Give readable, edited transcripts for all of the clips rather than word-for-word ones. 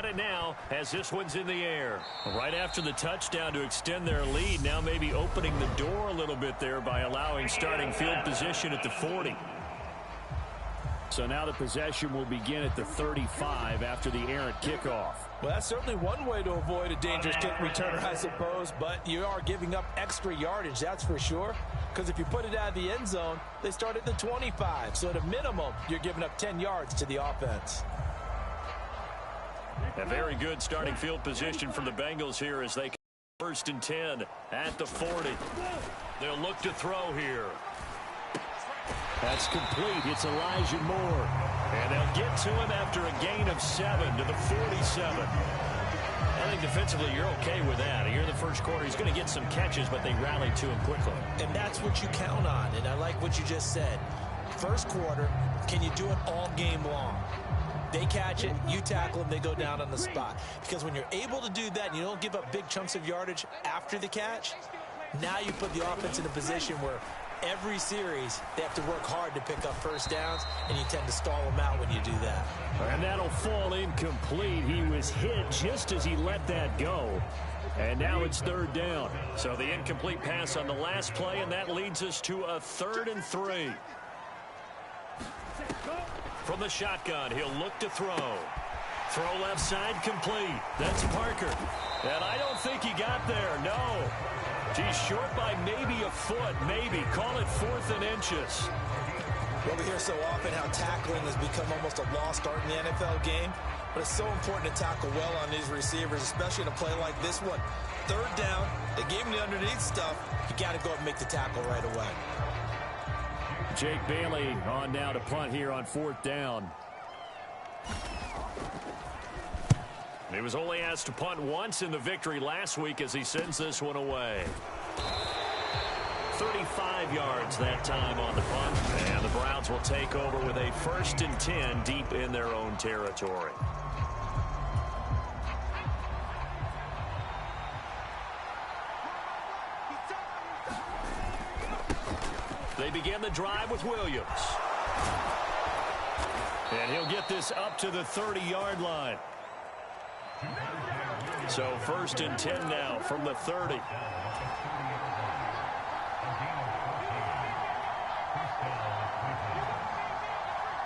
it now as this one's in the air. Right after the touchdown to extend their lead, now maybe opening the door a little bit there by allowing starting field position at the 40. So now the possession will begin at the 35 after the errant kickoff. Well, that's certainly one way to avoid a dangerous kick returner, I suppose, but you are giving up extra yardage, that's for sure. Because if you put it out of the end zone, they start at the 25. So at a minimum, you're giving up 10 yards to the offense. A very good starting field position for the Bengals here as they come 1st and 10 at the 40. They'll look to throw here. That's complete. It's Elijah Moore. And they'll get to him after a gain of 7 to the 47. I think defensively you're okay with that. Here in the first quarter, he's going to get some catches, but they rallied to him quickly. And that's what you count on, and I like what you just said. First quarter, can you do it all game long? They catch it, you tackle them, they go down on the spot. Because when you're able to do that and you don't give up big chunks of yardage after the catch, now you put the offense in a position where every series they have to work hard to pick up first downs, and you tend to stall them out when you do that. And that'll fall incomplete. He was hit just as he let that go. And now it's 3rd down. So the incomplete pass on the last play, and that leads us to a 3rd and 3. From the shotgun, he'll look to throw. Throw left side complete. That's Parker. And I don't think he got there, no. He's short by maybe a foot, maybe. Call it 4th and inches. Well, we hear so often how tackling has become almost a lost art in the NFL game. But it's so important to tackle well on these receivers, especially in a play like this one. 3rd down, they gave him the underneath stuff. You got to go and make the tackle right away. Jake Bailey on now to punt here on 4th down. He was only asked to punt once in the victory last week as he sends this one away. 35 yards that time on the punt. And the Browns will take over with a 1st and 10 deep in their own territory. They begin the drive with Williams. And he'll get this up to the 30-yard line. So 1st and 10 now from the 30.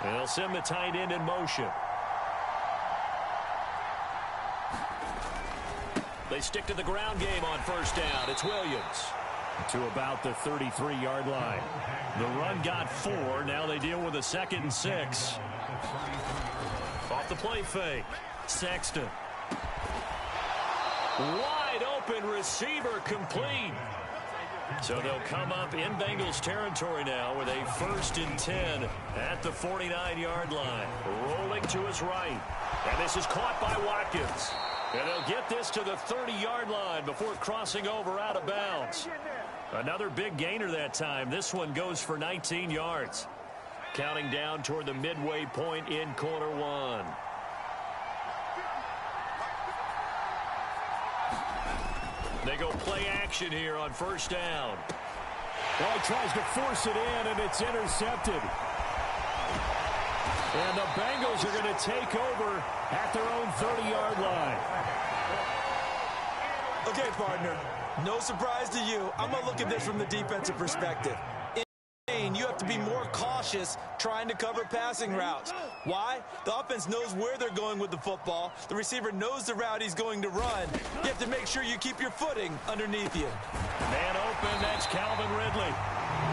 And they'll send the tight end in motion. They stick to the ground game on 1st down. It's Williams. To about the 33-yard line. The run got 4. Now they deal with a 2nd and 6. Off the play fake. Sexton. Wide open receiver complete. So they'll come up in Bengals territory now with a 1st and 10 at the 49-yard line. Rolling to his right. And this is caught by Watkins. And they'll get this to the 30-yard line before crossing over out of bounds. Another big gainer that time. This one goes for 19 yards. Counting down toward the midway point in quarter 1. They go play action here on 1st down. Well, he tries to force it in, and it's intercepted. And the Bengals are going to take over at their own 30-yard line. Okay, partner, no surprise to you. I'm going to look at this from the defensive perspective. You have to be more cautious trying to cover passing routes. Why? The offense knows where they're going with the football. The receiver knows the route he's going to run. You have to make sure you keep your footing underneath you. Man open, that's Calvin Ridley.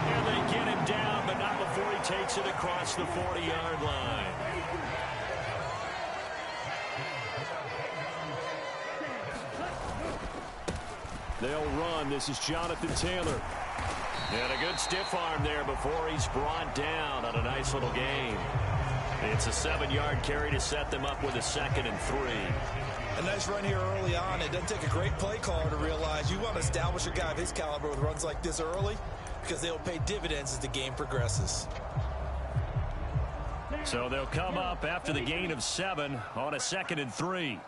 And they get him down, but not before he takes it across the 40-yard line. They'll run. This is Jonathan Taylor. And a good stiff arm there before he's brought down on a nice little gain. It's a 7-yard carry to set them up with a 2nd and 3. A nice run here early on. It doesn't take a great play caller to realize you want to establish a guy of his caliber with runs like this early because they'll pay dividends as the game progresses. So they'll come up after the gain of 7 on a 2nd and 3.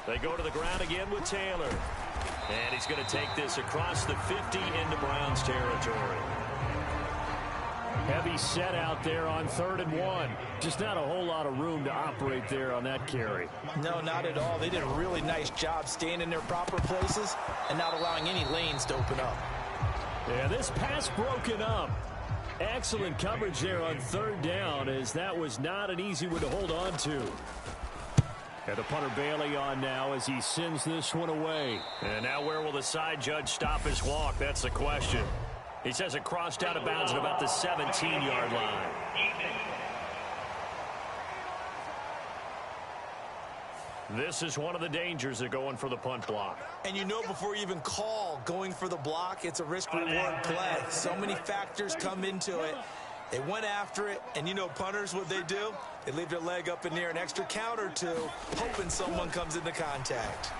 They go to the ground again with Taylor. And he's going to take this across the 50 into Browns territory. Heavy set out there on 3rd and 1. Just not a whole lot of room to operate there on that carry. No, not at all. They did a really nice job staying in their proper places and not allowing any lanes to open up. Yeah, this pass broken up. Excellent coverage there on 3rd down, as that was not an easy one to hold on to. And the punter Bailey on now as he sends this one away. And now where will the side judge stop his walk? That's the question. He says it crossed out of bounds at about the 17-yard line. This is one of the dangers of going for the punt block. And you know before you even call going for the block, it's a risk-reward play. So many factors come into it. They went after it, and you know punters, what they do? They leave their leg up in the air an extra count or two, hoping someone comes into contact.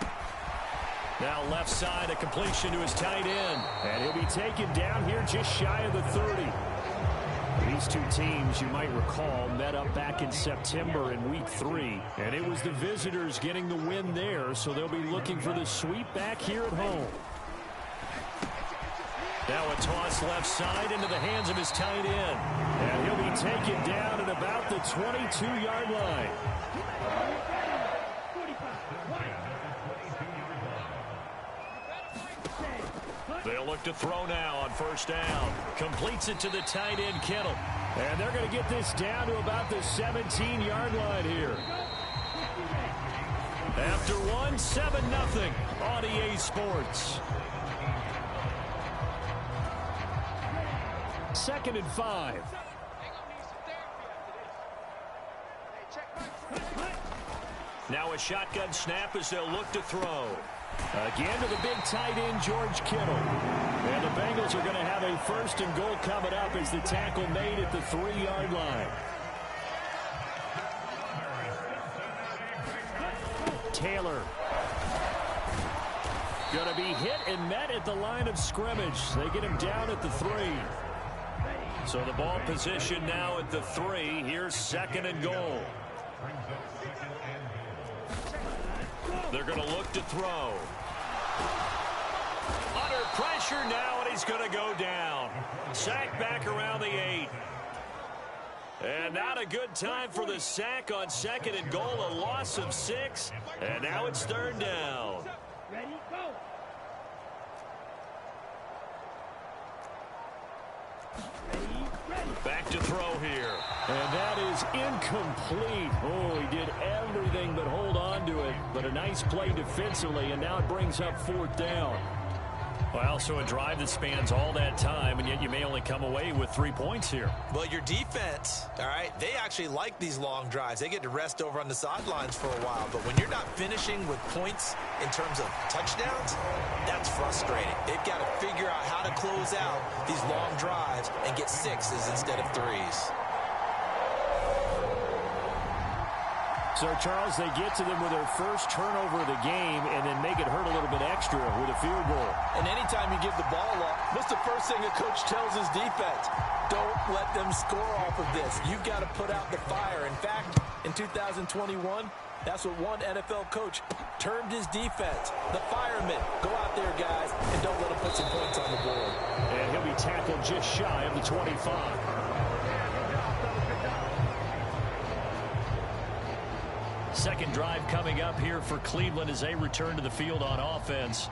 Now left side, a completion to his tight end. And he'll be taken down here just shy of the 30. These two teams, you might recall, met up back in September in Week 3. And it was the visitors getting the win there, so they'll be looking for the sweep back here at home. Now a toss left side into the hands of his tight end. And he'll be taken down at about the 22-yard line. They'll look to throw now on 1st down. Completes it to the tight end, Kittle. And they're going to get this down to about the 17-yard line here. After one, 7-0 on EA Sports. 2nd and 5. Now a shotgun snap as they'll look to throw. Again to the big tight end, George Kittle. And the Bengals are going to have a 1st and goal coming up as the tackle made at the 3-yard line. Taylor. Going to be hit and met at the line of scrimmage. They get him down at the 3. So the ball position now at the 3. Here's 2nd and goal. They're going to look to throw. Under pressure now, and he's going to go down. Sack back around the 8. And not a good time for the sack on 2nd and goal. A loss of 6. And now it's 3rd down. Ready, go. Back to throw here. And that is incomplete. Oh, he did everything but hold on to it. But a nice play defensively, and now it brings up 4th down. Well, so a drive that spans all that time, and yet you may only come away with 3 points here. Well, your defense, all right, they actually like these long drives. They get to rest over on the sidelines for a while. But when you're not finishing with points in terms of touchdowns, that's frustrating. They've got to figure out how to close out these long drives and get 6s instead of 3s. So, Charles, they get to them with their first turnover of the game and then make it hurt a little bit extra with a field goal. And anytime you give the ball up, what's the first thing a coach tells his defense? Don't let them score off of this. You've got to put out the fire. In fact, in 2021, that's what one NFL coach termed his defense. The firemen. Go out there, guys, and don't let them put some points on the board. And he'll be tackled just shy of the 25. Second drive coming up here for Cleveland as they return to the field on offense.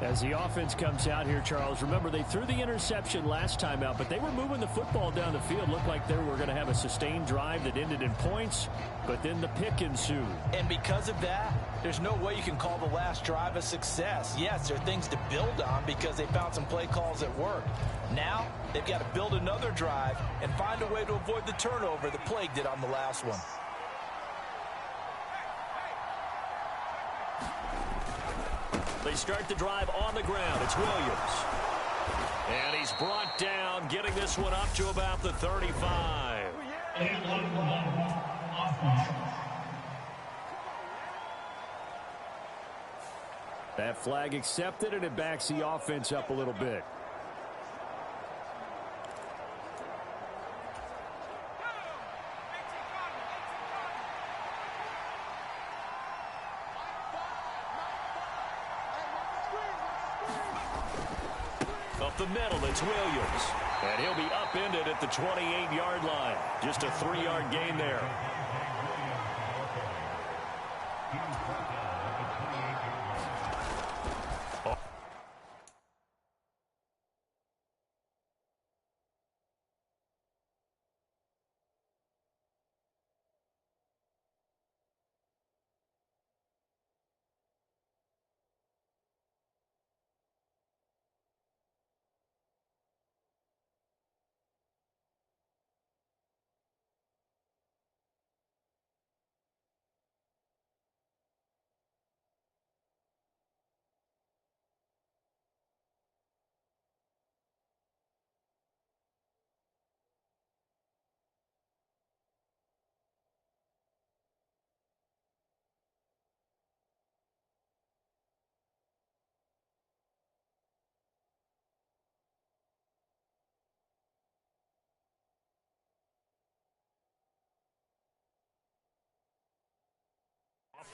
As the offense comes out here, Charles, remember they threw the interception last time out, but they were moving the football down the field. Looked like they were going to have a sustained drive that ended in points, but then the pick ensued. And because of that, there's no way you can call the last drive a success. Yes, there are things to build on because they found some play calls that worked. Now, they've got to build another drive and find a way to avoid the turnover the Plague did on the last one. They start the drive on the ground. It's Williams. And he's brought down, getting this one up to about the 35. That flag accepted, and it backs the offense up a little bit. A Up the middle, it's Williams. And he'll be upended at the 28-yard line. Just a 3-yard gain there.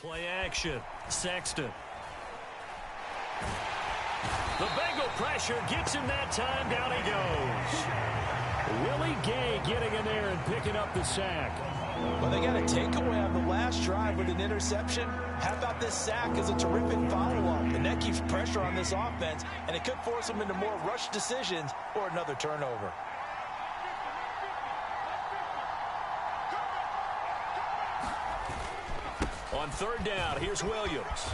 Play action. Sexton. The Bengal pressure gets him that time. Down he goes. Willie Gay getting in there and picking up the sack. Well, they got a takeaway on the last drive with an interception. How about this sack as a terrific follow-up? And that keeps pressure on this offense, and it could force them into more rush decisions or another turnover. On third down, here's Williams.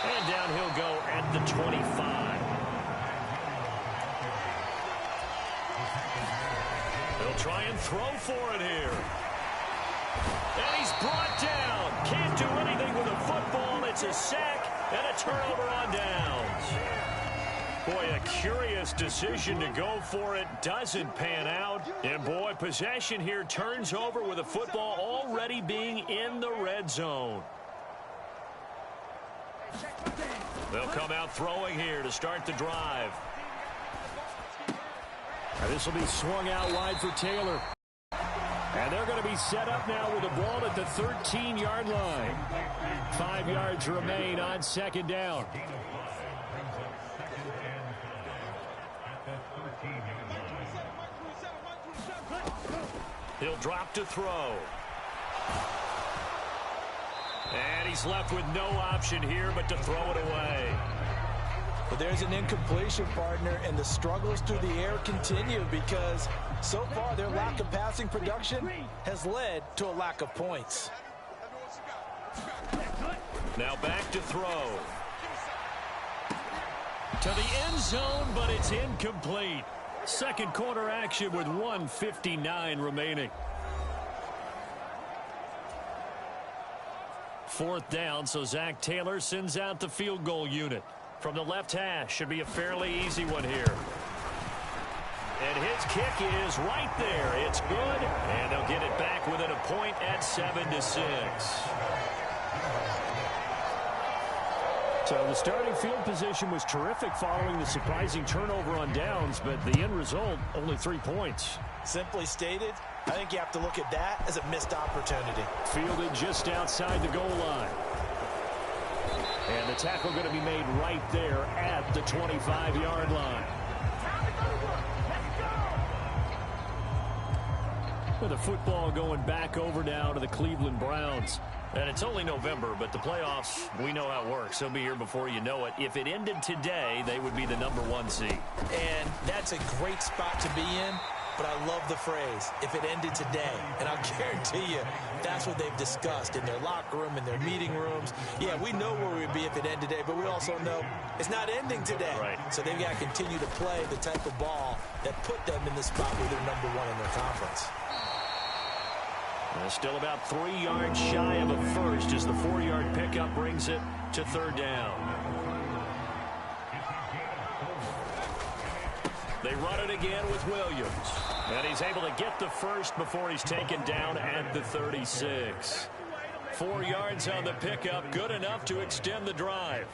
And down he'll go at the 25. They'll try and throw for it here. And he's brought down. Can't do anything with a football. It's a sack and a turnover on downs. Boy, a curious decision to go for it. Doesn't pan out. And, boy, possession here turns over with a football already being in the red zone. They'll come out throwing here to start the drive. This will be swung out wide for Taylor. And they're going to be set up now with the ball at the 13-yard line. 5 yards remain on second down. He'll drop to throw. And he's left with no option here but to throw it away. But there's an incompletion, partner, and the struggles through the air continue because so far their lack of passing production has led to a lack of points. Now back to throw. To the end zone, but it's incomplete. Second quarter action with 1:59 remaining. Fourth down, so Zach Taylor sends out the field goal unit. From the left hash, should be a fairly easy one here. And his kick is right there. It's good, and they'll get it back within a point at 7-6. So the starting field position was terrific following the surprising turnover on downs, but the end result, only 3 points. Simply stated, I think you have to look at that as a missed opportunity. Fielded just outside the goal line. And the tackle going to be made right there at the 25-yard line. With the football going back over now to the Cleveland Browns. And it's only November, but the playoffs, we know how it works. They'll be here before you know it. If it ended today, they would be the #1 seed. And that's a great spot to be in, but I love the phrase, if it ended today. And I'll guarantee you, that's what they've discussed in their locker room, in their meeting rooms. Yeah, we know where we'd be if it ended today, but we also know it's not ending today. Right. So they've got to continue to play the type of ball that put them in the spot where they're #1 in their conference. Still about 3 yards shy of a first as the 4-yard pickup brings it to third down. They run it again with Williams. And he's able to get the first before he's taken down at the 36. 4 yards on the pickup, good enough to extend the drive.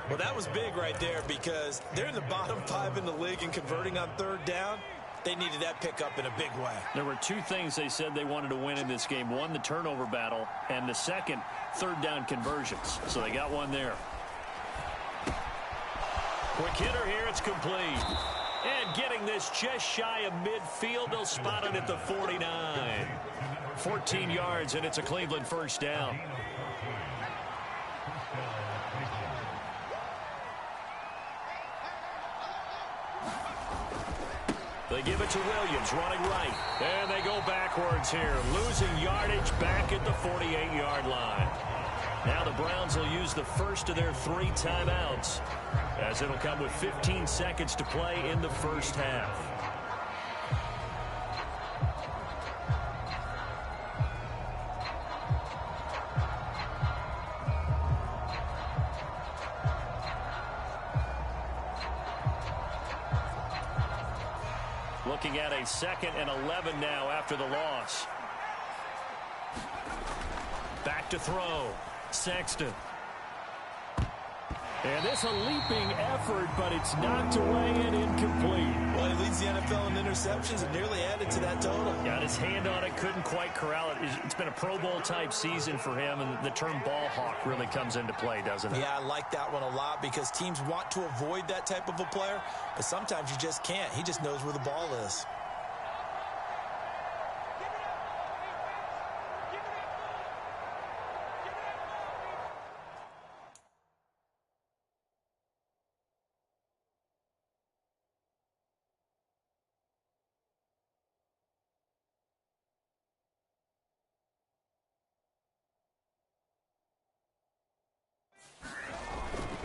Well, that was big right there because they're in the bottom 5 in the league in converting on third down. They needed that pickup in a big way. There were 2 things they said they wanted to win in this game. One, the turnover battle, and the second, third down conversions. So they got one there. Quick hitter here, it's complete. And getting this just shy of midfield, they'll spot it at the 49. 14 yards, and it's a Cleveland first down. They give it to Williams, running right. And they go backwards here, losing yardage back at the 48-yard line. Now the Browns will use the first of their 3 timeouts, as it'll come with 15 seconds to play in the first half. Looking at a 2nd and 11 now after the loss. Back to throw. Sexton. And this a leaping effort, but it's knocked away and incomplete. Well, he leads the NFL in interceptions and nearly added to that total. Got his hand on it, couldn't quite corral it. It's been a Pro Bowl-type season for him, and the term ball hawk really comes into play, doesn't it? Yeah, I like that one a lot because teams want to avoid that type of a player, but sometimes you just can't. He just knows where the ball is.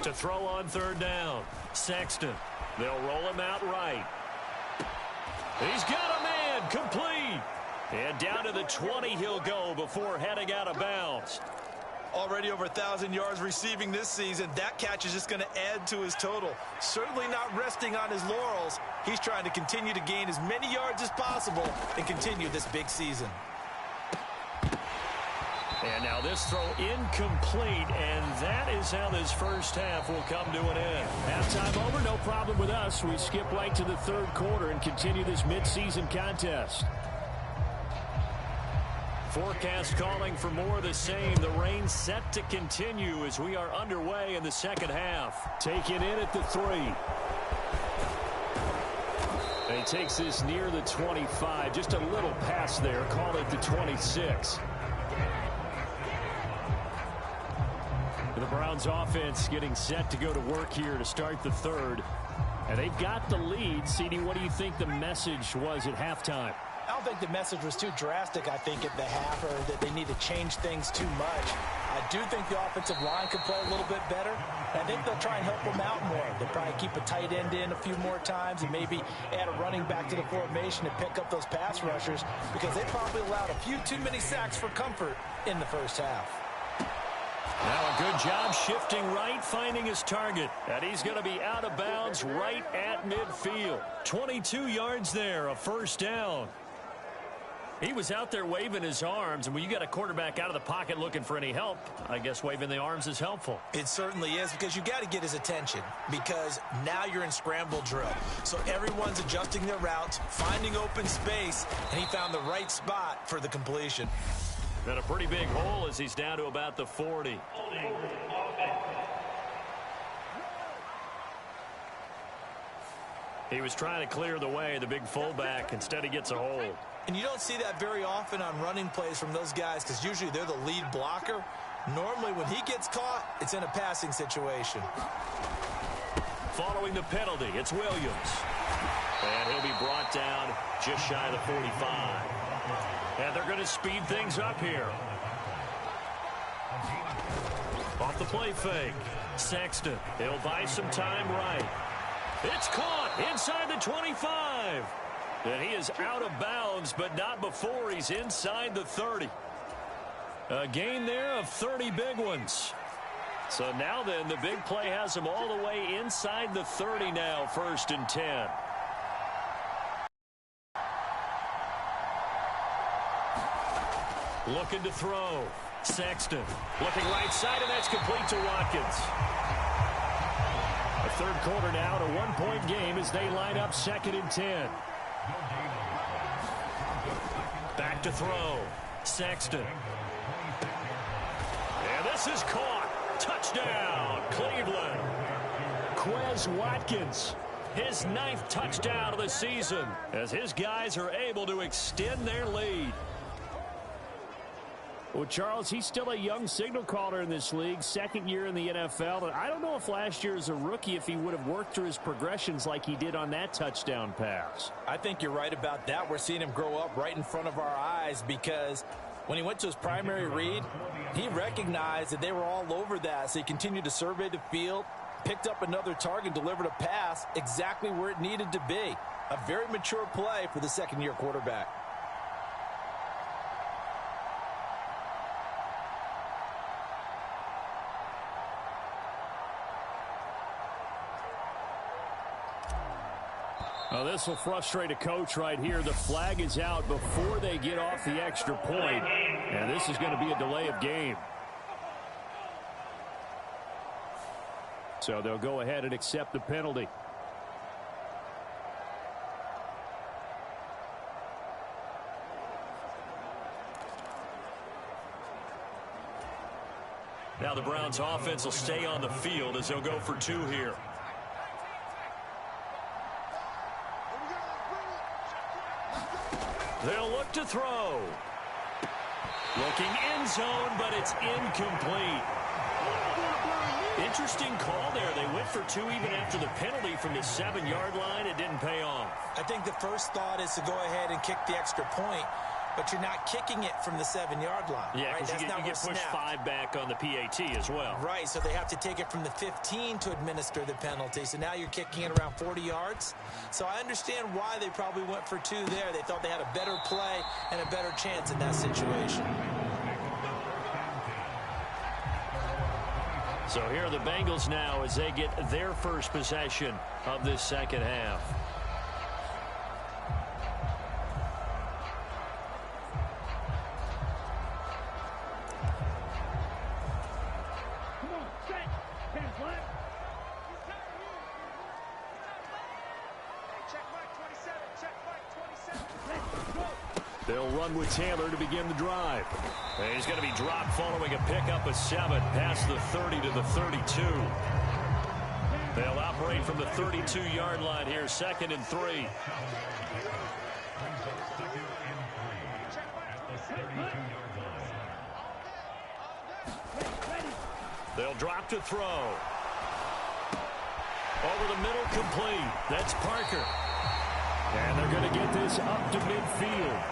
To throw on 3rd down. Sexton. They'll roll him out right. He's got a man. Complete. And down to the 20 he'll go before heading out of bounds. Already over 1,000 yards receiving this season. That catch is just going to add to his total. Certainly not resting on his laurels. He's trying to continue to gain as many yards as possible and continue this big season. And now this throw incomplete, and that is how this first half will come to an end. Halftime over, no problem with us. We skip right to the 3rd quarter and continue this midseason contest. Forecast calling for more of the same. The rain set to continue as we are underway in the 2nd half. Taken in at the 3. And he takes this near the 25. Just a little pass there. Call it the 26. The Browns offense getting set to go to work here to start the 3rd. And they've got the lead. CD, what do you think the message was at halftime? I don't think the message was too drastic, I think, at the half, or that they need to change things too much. I do think the offensive line could play a little bit better. I think they'll try and help them out more. They'll probably keep a tight end in a few more times and maybe add a running back to the formation to pick up those pass rushers because they probably allowed a few too many sacks for comfort in the first half. Now a good job shifting right, finding his target. And he's going to be out of bounds right at midfield. 22 yards there, a first down. He was out there waving his arms, and when you got a quarterback out of the pocket looking for any help, I guess waving the arms is helpful. It certainly is, because you got to get his attention, because now you're in scramble drill. So everyone's adjusting their routes, finding open space, and he found the right spot for the completion. And a pretty big hole as he's down to about the 40. He was trying to clear the way, the big fullback. Instead, he gets a hold. And you don't see that very often on running plays from those guys because usually they're the lead blocker. Normally, when he gets caught, it's in a passing situation. Following the penalty, it's Williams. And he'll be brought down just shy of the 45. And they're going to speed things up here. Off the play fake. Sexton. He'll buy some time right. It's caught inside the 25. And he is out of bounds, but not before he's inside the 30. A gain there of 30 big ones. So now then, the big play has him all the way inside the 30 now, 1st and 10. Looking to throw. Sexton looking right side, and that's complete to Watkins. A 3rd quarter now, a 1-point game as they line up 2nd and 10. Back to throw. Sexton. And this is caught. Touchdown, Cleveland. Quez Watkins. his 9th touchdown of the season, as his guys are able to extend their lead. Well, Charles, he's still a young signal caller in this league, second year in the NFL. And I don't know if last year as a rookie, if he would have worked through his progressions like he did on that touchdown pass. I think you're right about that. We're seeing him grow up right in front of our eyes, because when he went to his primary read, he recognized that they were all over that. So he continued to survey the field, picked up another target, delivered a pass exactly where it needed to be. A very mature play for the second-year quarterback. Well, this will frustrate a coach right here. The flag is out before they get off the extra point, and this is going to be a delay of game. So they'll go ahead and accept the penalty. Now the Browns offense will stay on the field as they'll go for 2 here. They'll look to throw. Looking end zone, but it's incomplete. Interesting call there. They went for 2 even after the penalty from the 7-yard line. It didn't pay off. I think the first thought is to go ahead and kick the extra point, but you're not kicking it from the 7-yard line. Yeah, right? because you get pushed 5 back on the PAT as well. Right, so they have to take it from the 15 to administer the penalty. So now you're kicking it around 40 yards. So I understand why they probably went for 2 there. They thought they had a better play and a better chance in that situation. So here are the Bengals now as they get their first possession of this second half. They'll run with Taylor to begin the drive. And he's going to be dropped following a pickup of 7 past the 30 to the 32. They'll operate from the 32-yard line here, 2nd and 3. They'll drop to throw. Over the middle, complete. That's Parker. And they're going to get this up to midfield.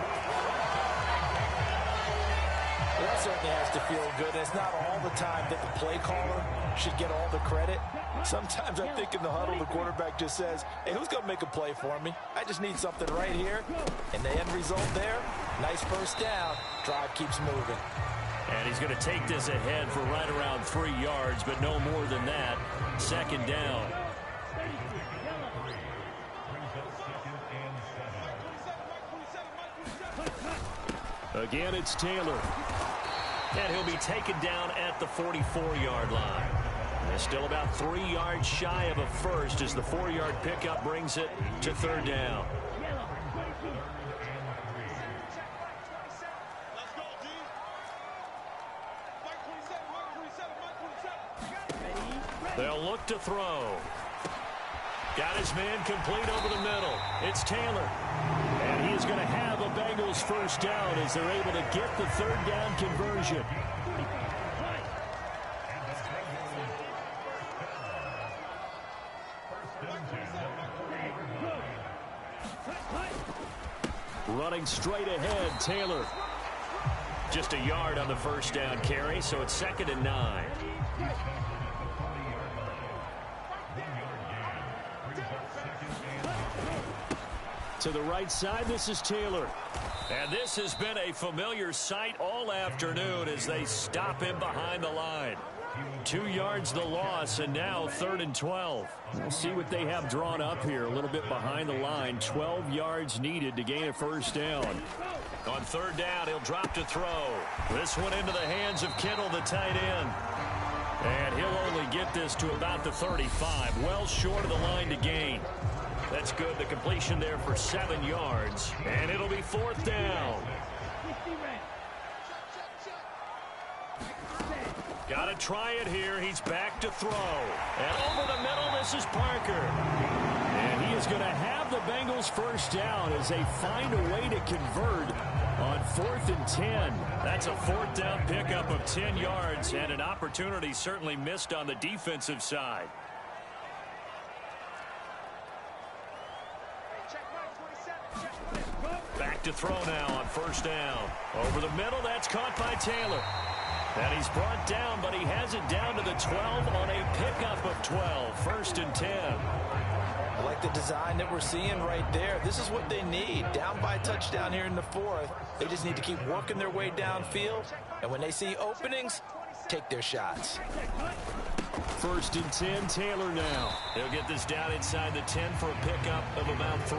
That certainly has to feel good. It's not all the time that the play caller should get all the credit. Sometimes I think in the huddle, the quarterback just says, hey, who's going to make a play for me? I just need something right here. And the end result there, nice first down. Drive keeps moving. And he's going to take this ahead for right around 3 yards, but no more than that. 2nd down. Again, it's Taylor. And he'll be taken down at the 44-yard line. And still about 3 yards shy of a first as the 4-yard pickup brings it to 3rd down. They'll look to throw. Got his man complete over the middle. It's Taylor. And he is going to have a Bengals first down as they're able to get the 3rd down conversion. Running straight ahead, Taylor. Just a yard on the first down carry, so it's 2nd and 9. To the right side, this is Taylor. And this has been a familiar sight all afternoon as they stop him behind the line. 2 yards the loss, and now 3rd and 12. We'll see what they have drawn up here. A little bit behind the line. 12 yards needed to gain a first down. On 3rd down, he'll drop to throw. This one into the hands of Kittle, the tight end. And he'll only get this to about the 35. Well short of the line to gain. That's good. The completion there for 7 yards. And it'll be 4th down. Got to try it here. He's back to throw. And over the middle, this is Parker. And is going to have the Bengals first down as they find a way to convert on 4th and 10. That's a 4th down pickup of 10 yards and an opportunity certainly missed on the defensive side. Back to throw now on 1st down. Over the middle, that's caught by Taylor. And he's brought down, but he has it down to the 12 on a pickup of 12. 1st and 10. I like the design that we're seeing right there. This is what they need. Down by a touchdown here in the 4th. They just need to keep working their way downfield. And when they see openings, take their shots. 1st and 10, Taylor now. They'll get this down inside the 10 for a pickup of about 3.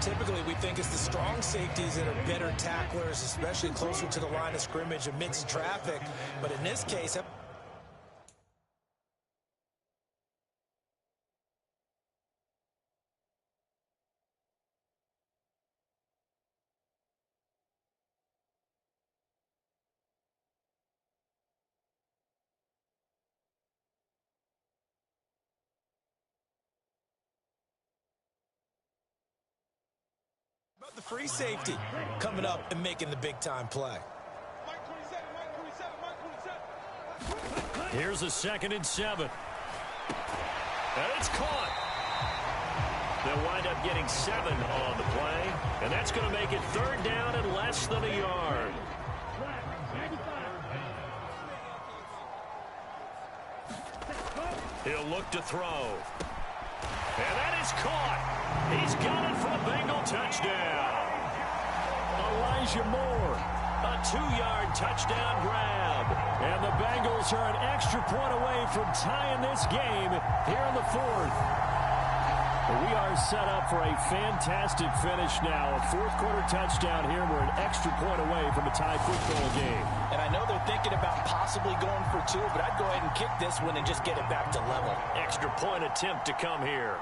Typically, we think it's the strong safeties that are better tacklers, especially closer to the line of scrimmage amidst traffic. But in this case, the free safety coming up and making the big-time play. Here's a 2nd and 7. And it's caught. They'll wind up getting 7 on the play, and that's going to make it 3rd down and less than a yard. He'll look to throw. And that is caught. He's got it for a Bengal touchdown. Elijah Moore. A 2-yard touchdown grab. And the Bengals are an extra point away from tying this game here in the 4th. We are set up for a fantastic finish now. A 4th quarter touchdown here. We're an extra point away from a tie football game. And I know they're thinking about possibly going for 2, but I'd go ahead and kick this one and just get it back to level. Extra point attempt to come here.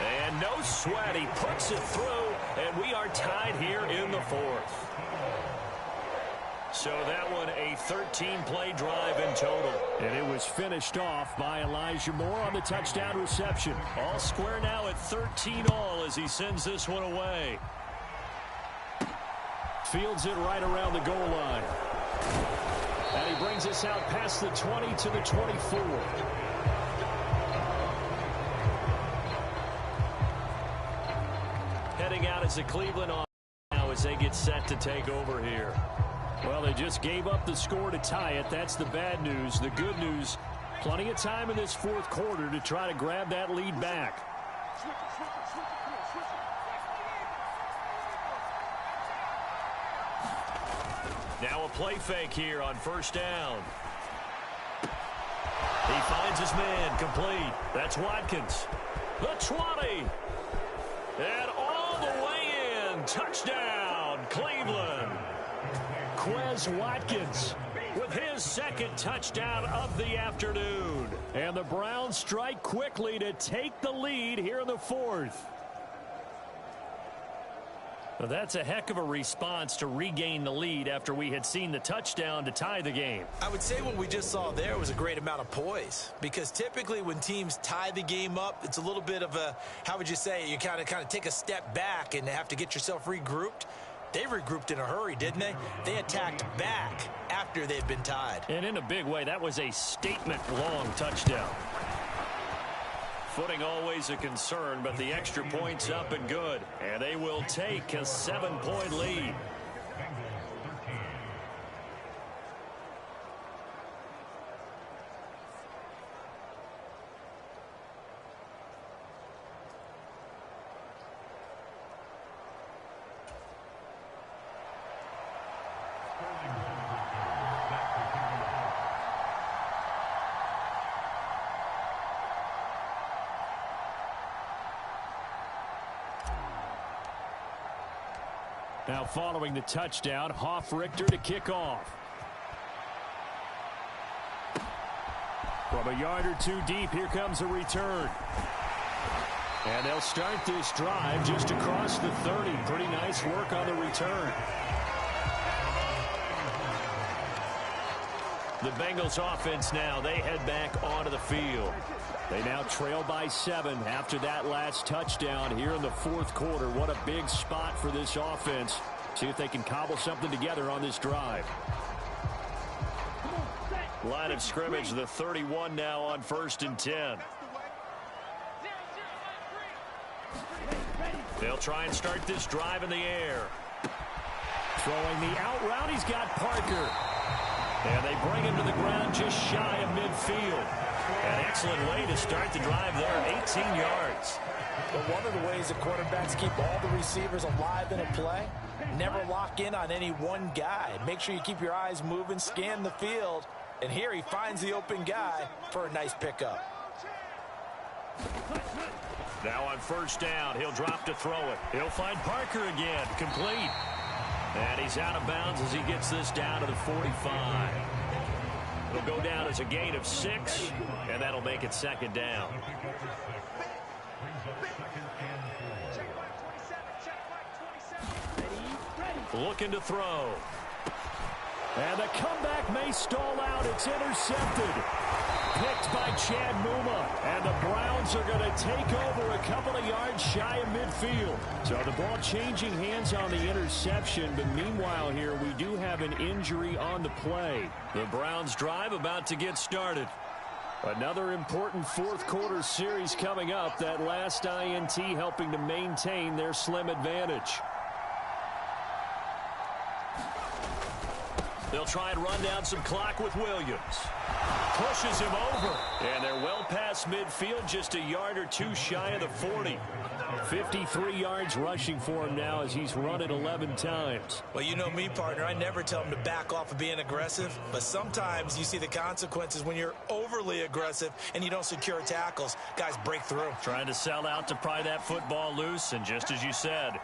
And no sweat. He puts it through, and we are tied here in the 4th. So that one a 13-play drive in total. And it was finished off by Elijah Moore on the touchdown reception. All square now at 13-all as he sends this one away. Fields it right around the goal line. And he brings us out past the 20 to the 24. Heading out as the Cleveland offense now as they get set to take over here. Well, they just gave up the score to tie it. That's the bad news. The good news, plenty of time in this 4th quarter to try to grab that lead back. Now a play fake here on 1st down. He finds his man complete. That's Watkins. The 20. And all the way in. Touchdown, Cleveland. Quez Watkins with his 2nd touchdown of the afternoon. And the Browns strike quickly to take the lead here in the 4th. Well, that's a heck of a response to regain the lead after we had seen the touchdown to tie the game. I would say what we just saw there was a great amount of poise, because typically when teams tie the game up, it's a little bit of a, how would you say, you kind of take a step back and have to get yourself regrouped. They regrouped in a hurry, didn't they? They attacked back after they'd been tied. And in a big way, that was a statement-long touchdown. Footing always a concern, but the extra point's up and good. And they will take a 7-point lead. Now following the touchdown, Hoff-Richter to kick off. From a yard or 2 deep, here comes a return. And they'll start this drive just across the 30. Pretty nice work on the return. The Bengals offense now, they head back onto the field. They now trail by 7 after that last touchdown here in the fourth quarter. What a big spot for this offense. See if they can cobble something together on this drive. Line of scrimmage, the 31 now on 1st and 10. They'll try and start this drive in the air. Throwing the out route, he's got Parker. And they bring him to the ground just shy of midfield. An excellent way to start the drive there, 18 yards. But one of the ways the quarterbacks keep all the receivers alive in a play, never lock in on any one guy. Make sure you keep your eyes moving, scan the field, and here he finds the open guy for a nice pickup. Now on 1st down, he'll drop to throw it. He'll find Parker again, complete. And he's out of bounds as he gets this down to the 45. It'll go down as a gain of 6, and that'll make it 2nd down. Looking to throw. And the comeback may stall out. It's intercepted. Picked by Chad Muma. And the Browns are going to take over a couple of yards shy of midfield. So the ball changing hands on the interception. But meanwhile here, we do have an injury on the play. The Browns drive about to get started. Another important fourth quarter series coming up. That last INT helping to maintain their slim advantage. They'll try and run down some clock with Williams. Pushes him over. And they're well past midfield, just a yard or two shy of the 40. 53 yards rushing for him now as he's run it 11 times. Well, you know me, partner. I never tell him to back off of being aggressive. But sometimes you see the consequences when you're overly aggressive and you don't secure tackles. Guys break through. Trying to sell out to pry that football loose. And just as you said,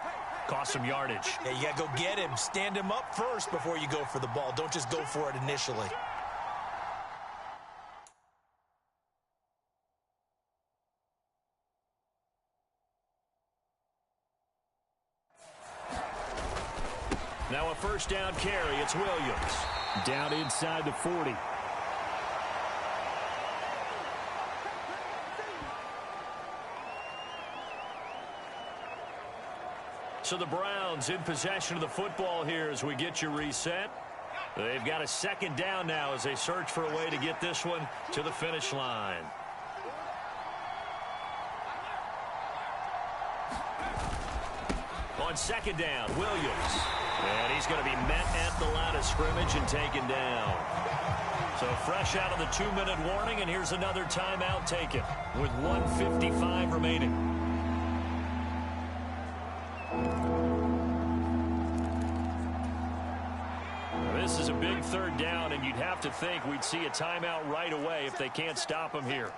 cost some yardage. Yeah, you got to go get him. Stand him up first before you go for the ball. Don't just go for it initially. Now a 1st down carry. It's Williams. Down inside the 40. So the Browns in possession of the football here as we get you reset. They've got a 2nd down now as they search for a way to get this one to the finish line. On 2nd down, Williams. And he's going to be met at the line of scrimmage and taken down. So fresh out of the 2-minute warning, and here's another timeout taken with 1:55 remaining. This is a big 3rd down, and you'd have to think we'd see a timeout right away if they can't stop him here.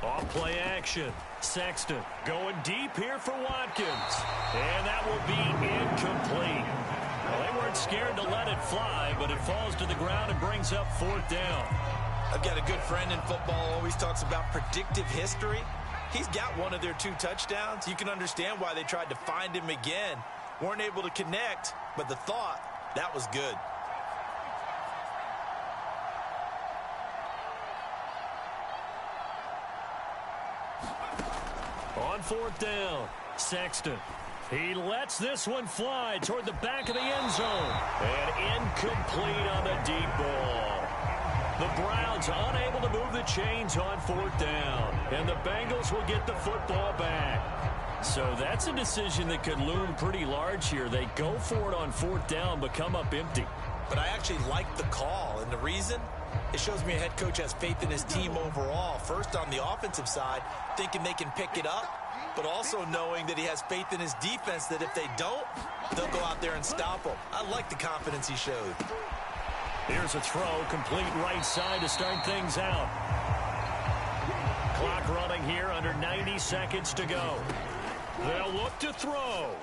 Off-play action. Sexton going deep here for Watkins. And that will be incomplete. Well, they weren't scared to let it fly, but it falls to the ground and brings up 4th down. I've got a good friend in football, always talks about predictive history. He's got one of their 2 touchdowns. You can understand why they tried to find him again. Weren't able to connect, but the thought, that was good. On 4th down, Sexton. He lets this one fly toward the back of the end zone. And incomplete on the deep ball. The Browns unable to move the chains on 4th down. And the Bengals will get the football back. So that's a decision that could loom pretty large here. They go for it on 4th down, but come up empty. But I actually like the call. And the reason? It shows me a head coach has faith in his team overall. First, on the offensive side, thinking they can pick it up, but also knowing that he has faith in his defense that if they don't, they'll go out there and stop them. I like the confidence he showed. Here's a throw, complete right side to start things out. Clock running here, under 90 seconds to go. They'll look to throw.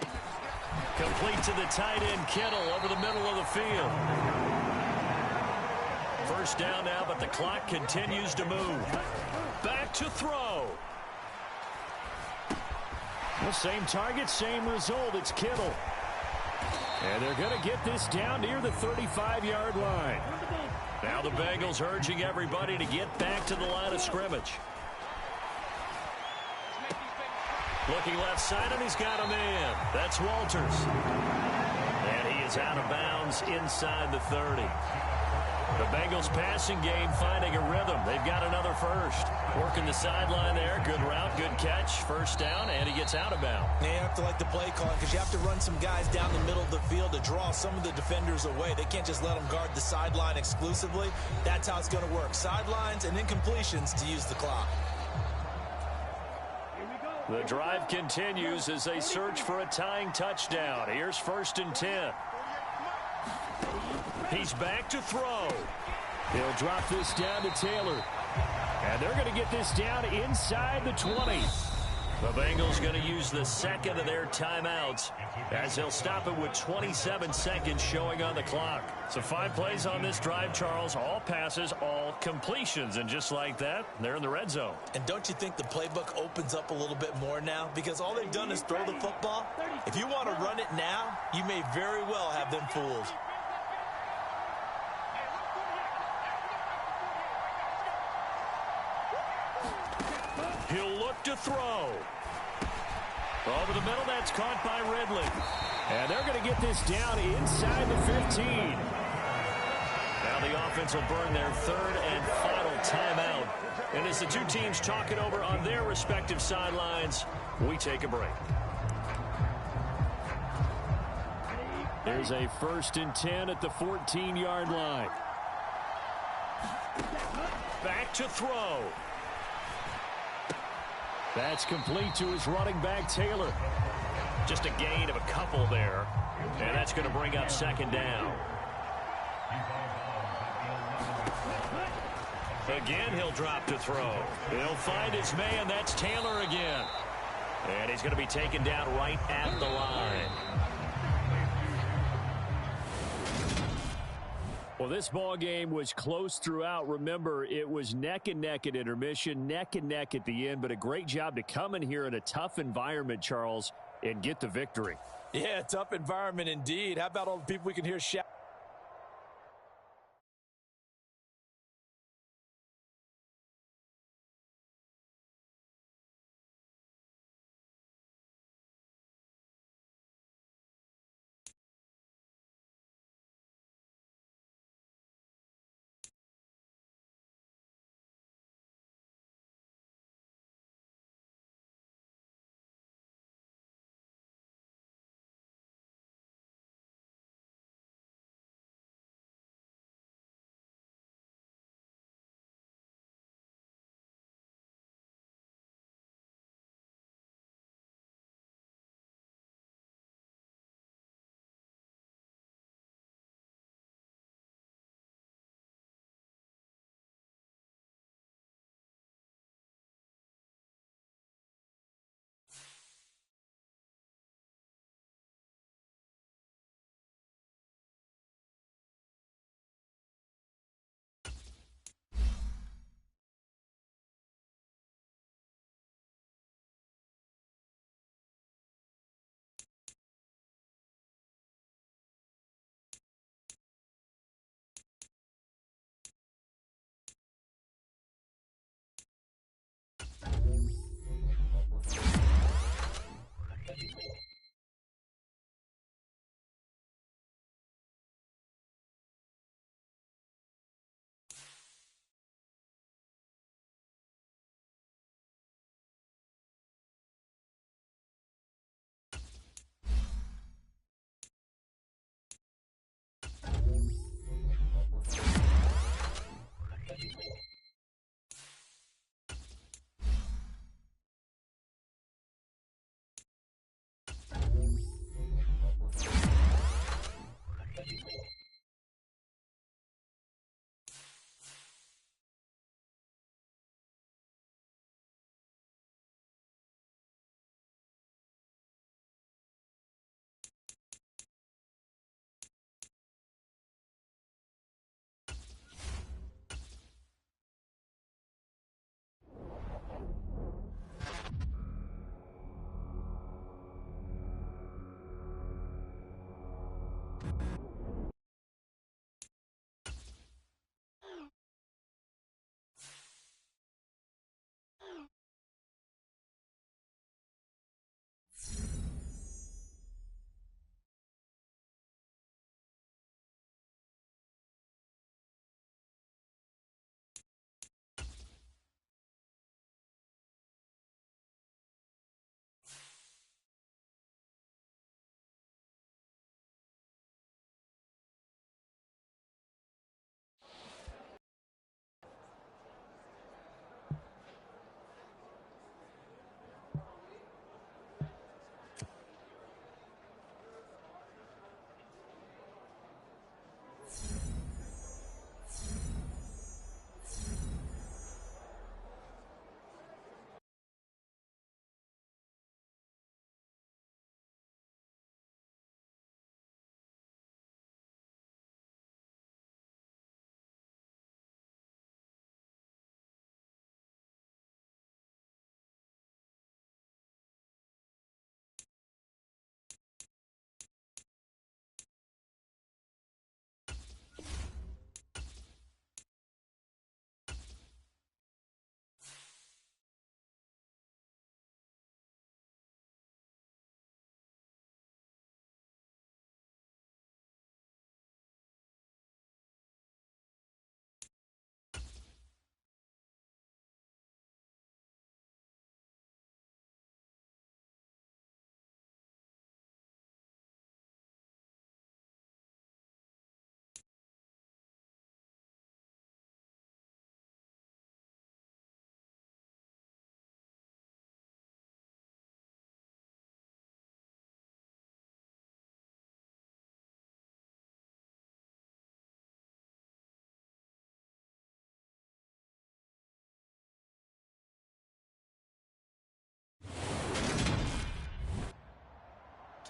Complete to the tight end, Kittle, over the middle of the field. 1st down now, but the clock continues to move. Back to throw. Well, same target, same result. It's Kittle. And they're going to get this down near the 35-yard line. Now the Bengals urging everybody to get back to the line of scrimmage. Looking left side, and he's got a man. That's Walters. And he is out of bounds inside the 30. The Bengals passing game finding a rhythm. They've got another first. Working the sideline there. Good route, good catch. First down, and he gets out of bounds. You have to like the play calling because you have to run some guys down the middle of the field to draw some of the defenders away. They can't just let them guard the sideline exclusively. That's how it's going to work. Sidelines and incompletions to use the clock. The drive continues as they search for a tying touchdown. Here's 1st and 10. He's back to throw. He'll drop this down to Taylor. And they're going to get this down inside the 20. The Bengals going to use the second of their timeouts as they'll stop it with 27 seconds showing on the clock. So 5 plays on this drive, Charles. All passes, all completions. And just like that, they're in the red zone. And don't you think the playbook opens up a little bit more now? Because all they've done is throw the football. If you want to run it now, you may very well have them fooled. He'll look to throw. Over the middle, that's caught by Ridley. And they're going to get this down inside the 15. Now the offense will burn their 3rd and final timeout. And as the two teams talk it over on their respective sidelines, we take a break. There's a 1st and 10 at the 14-yard line. Back to throw. That's complete to his running back, Taylor. Just a gain of a couple there. And that's going to bring up 2nd down. Again, he'll drop to throw. He'll find his man. That's Taylor again. And he's going to be taken down right at the line. Well, this ball game was close throughout. Remember, it was neck and neck at intermission, neck and neck at the end, but a great job to come in here in a tough environment, Charles, and get the victory. Yeah, tough environment indeed. How about all the people we can hear shout?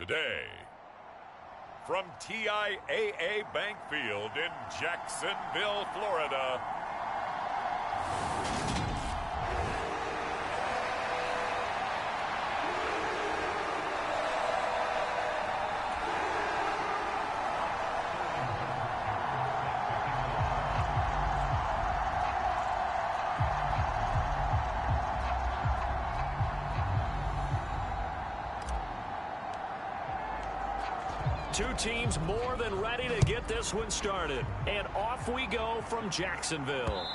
Today, from TIAA Bank Field in Jacksonville, Florida, two teams more than ready to get this one started. And off we go from Jacksonville.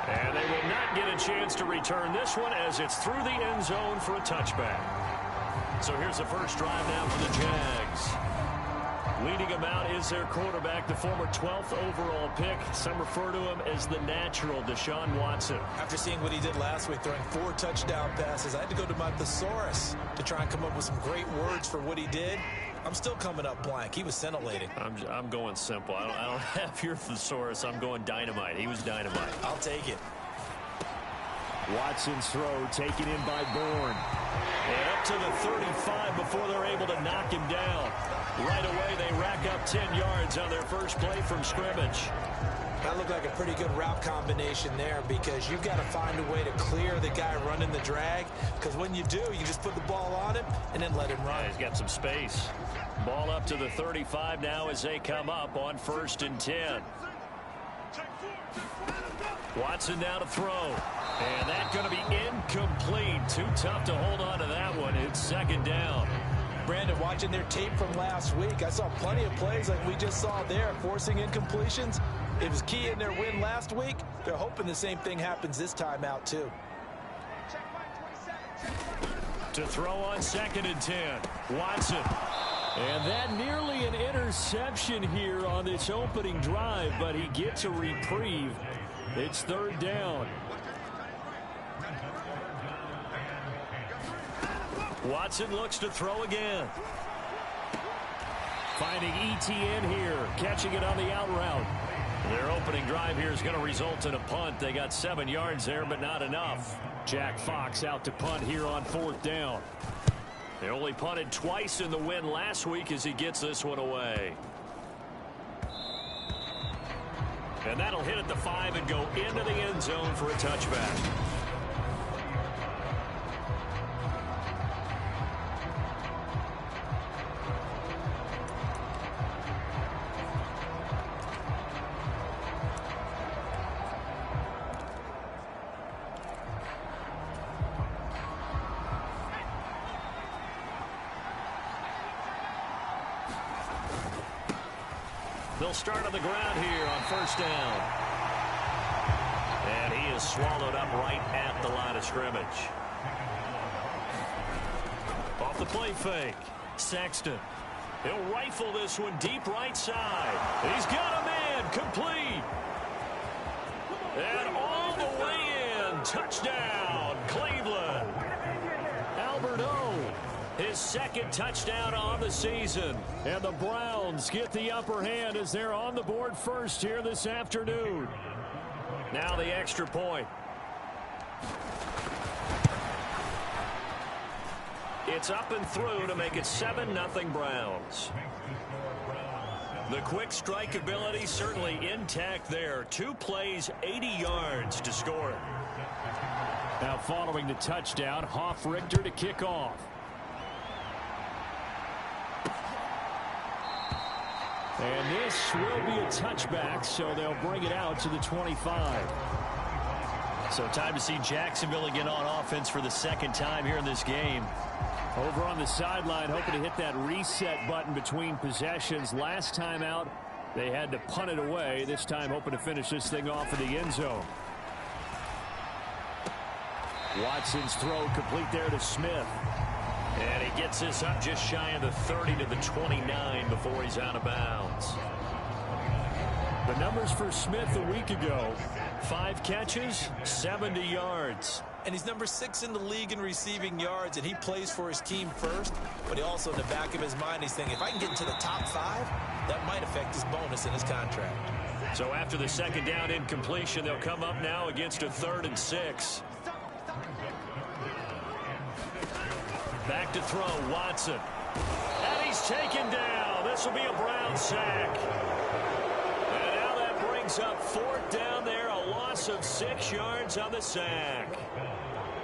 And they will not get a chance to return this one as it's through the end zone for a touchback. So here's the first drive now for the Jags. Leading them out is their quarterback, the former 12th overall pick. Some refer to him as the natural, Deshaun Watson. After seeing what he did last week, throwing 4 touchdown passes, I had to go to my thesaurus to try and come up with some great words for what he did. I'm still coming up blank. He was scintillating. I'm going simple. I don't have your thesaurus. I'm going dynamite. He was dynamite. I'll take it. Watson's throw taken in by Bourne. And up to the 35 before they're able to knock him down. Right away, they rack up 10 yards on their first play from scrimmage. That looked like a pretty good route combination there because you've got to find a way to clear the guy running the drag, because when you do, you just put the ball on him and then let him run. Yeah, he's got some space. Ball up to the 35 now as they come up on 1st and 10. Watson now to throw. And that's going to be incomplete. Too tough to hold on to that one. It's 2nd down. Brandon, watching their tape from last week, I saw plenty of plays like we just saw there, forcing incompletions. It was key in their win last week. They're hoping the same thing happens this time out, too. To throw on 2nd and 10. Watson. And that nearly an interception here on this opening drive, but he gets a reprieve. It's 3rd down. Watson looks to throw again. Finding ETN here, catching it on the out route. Their opening drive here is going to result in a punt. They got 7 yards there, but not enough. Jack Fox out to punt here on 4th down. They only punted twice in the win last week as he gets this one away. And that'll hit at the 5 and go into the end zone for a touchback. They'll start on the ground here on 1st down. And he is swallowed up right at the line of scrimmage. Off the play fake. Sexton. He'll rifle this one deep right side. He's got a man. Complete. And all the way in. Touchdown, Cleveland. Albert O. His 2nd touchdown on the season. And the Browns get the upper hand as they're on the board first here this afternoon. Now the extra point. It's up and through to make it 7-0 Browns. The quick strike ability certainly intact there. 2 plays, 80 yards to score. Now following the touchdown, Hoff-Richter to kick off. And this will be a touchback, so they'll bring it out to the 25. So time to see Jacksonville again on offense for the 2nd time here in this game. Over on the sideline, hoping to hit that reset button between possessions. Last time out, they had to punt it away. This time hoping to finish this thing off in the end zone. Watson's throw complete there to Smith. And he gets this up just shy of the 30 to the 29 before he's out of bounds. The numbers for Smith a week ago: 5 catches, 70 yards. And he's number 6 in the league in receiving yards, and he plays for his team first. But he also, in the back of his mind, he's thinking, if I can get into the top 5, that might affect his bonus in his contract. So after the 2nd down incompletion, they'll come up now against a 3rd and 6. Back to throw, Watson. And he's taken down. This will be a Brown sack. And now that brings up 4th down there, a loss of 6 yards on the sack.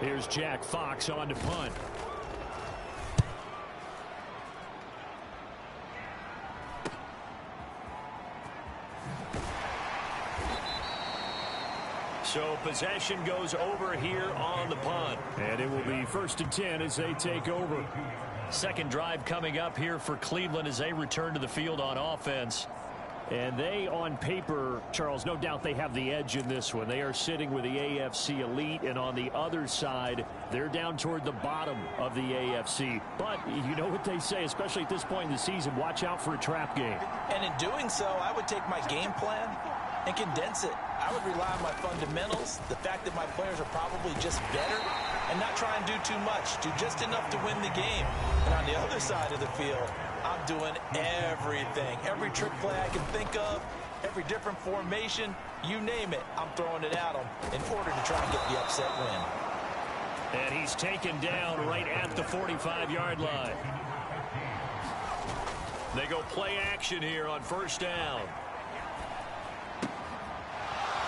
Here's Jack Fox on to punt. So possession goes over here on the punt. And it will be 1st and 10 as they take over. Second drive coming up here for Cleveland as they return to the field on offense. And they, on paper, Charles, no doubt they have the edge in this one. They are sitting with the AFC elite, and on the other side, they're down toward the bottom of the AFC. But you know what they say, especially at this point in the season, watch out for a trap game. And in doing so, I would take my game plan and condense it. I would rely on my fundamentals, the fact that my players are probably just better, and not try and do too much, do just enough to win the game. And on the other side of the field, I'm doing everything. Every trick play I can think of, every different formation, you name it, I'm throwing it at them in order to try and get the upset win. And he's taken down right at the 45-yard line. They go play action here on 1st down.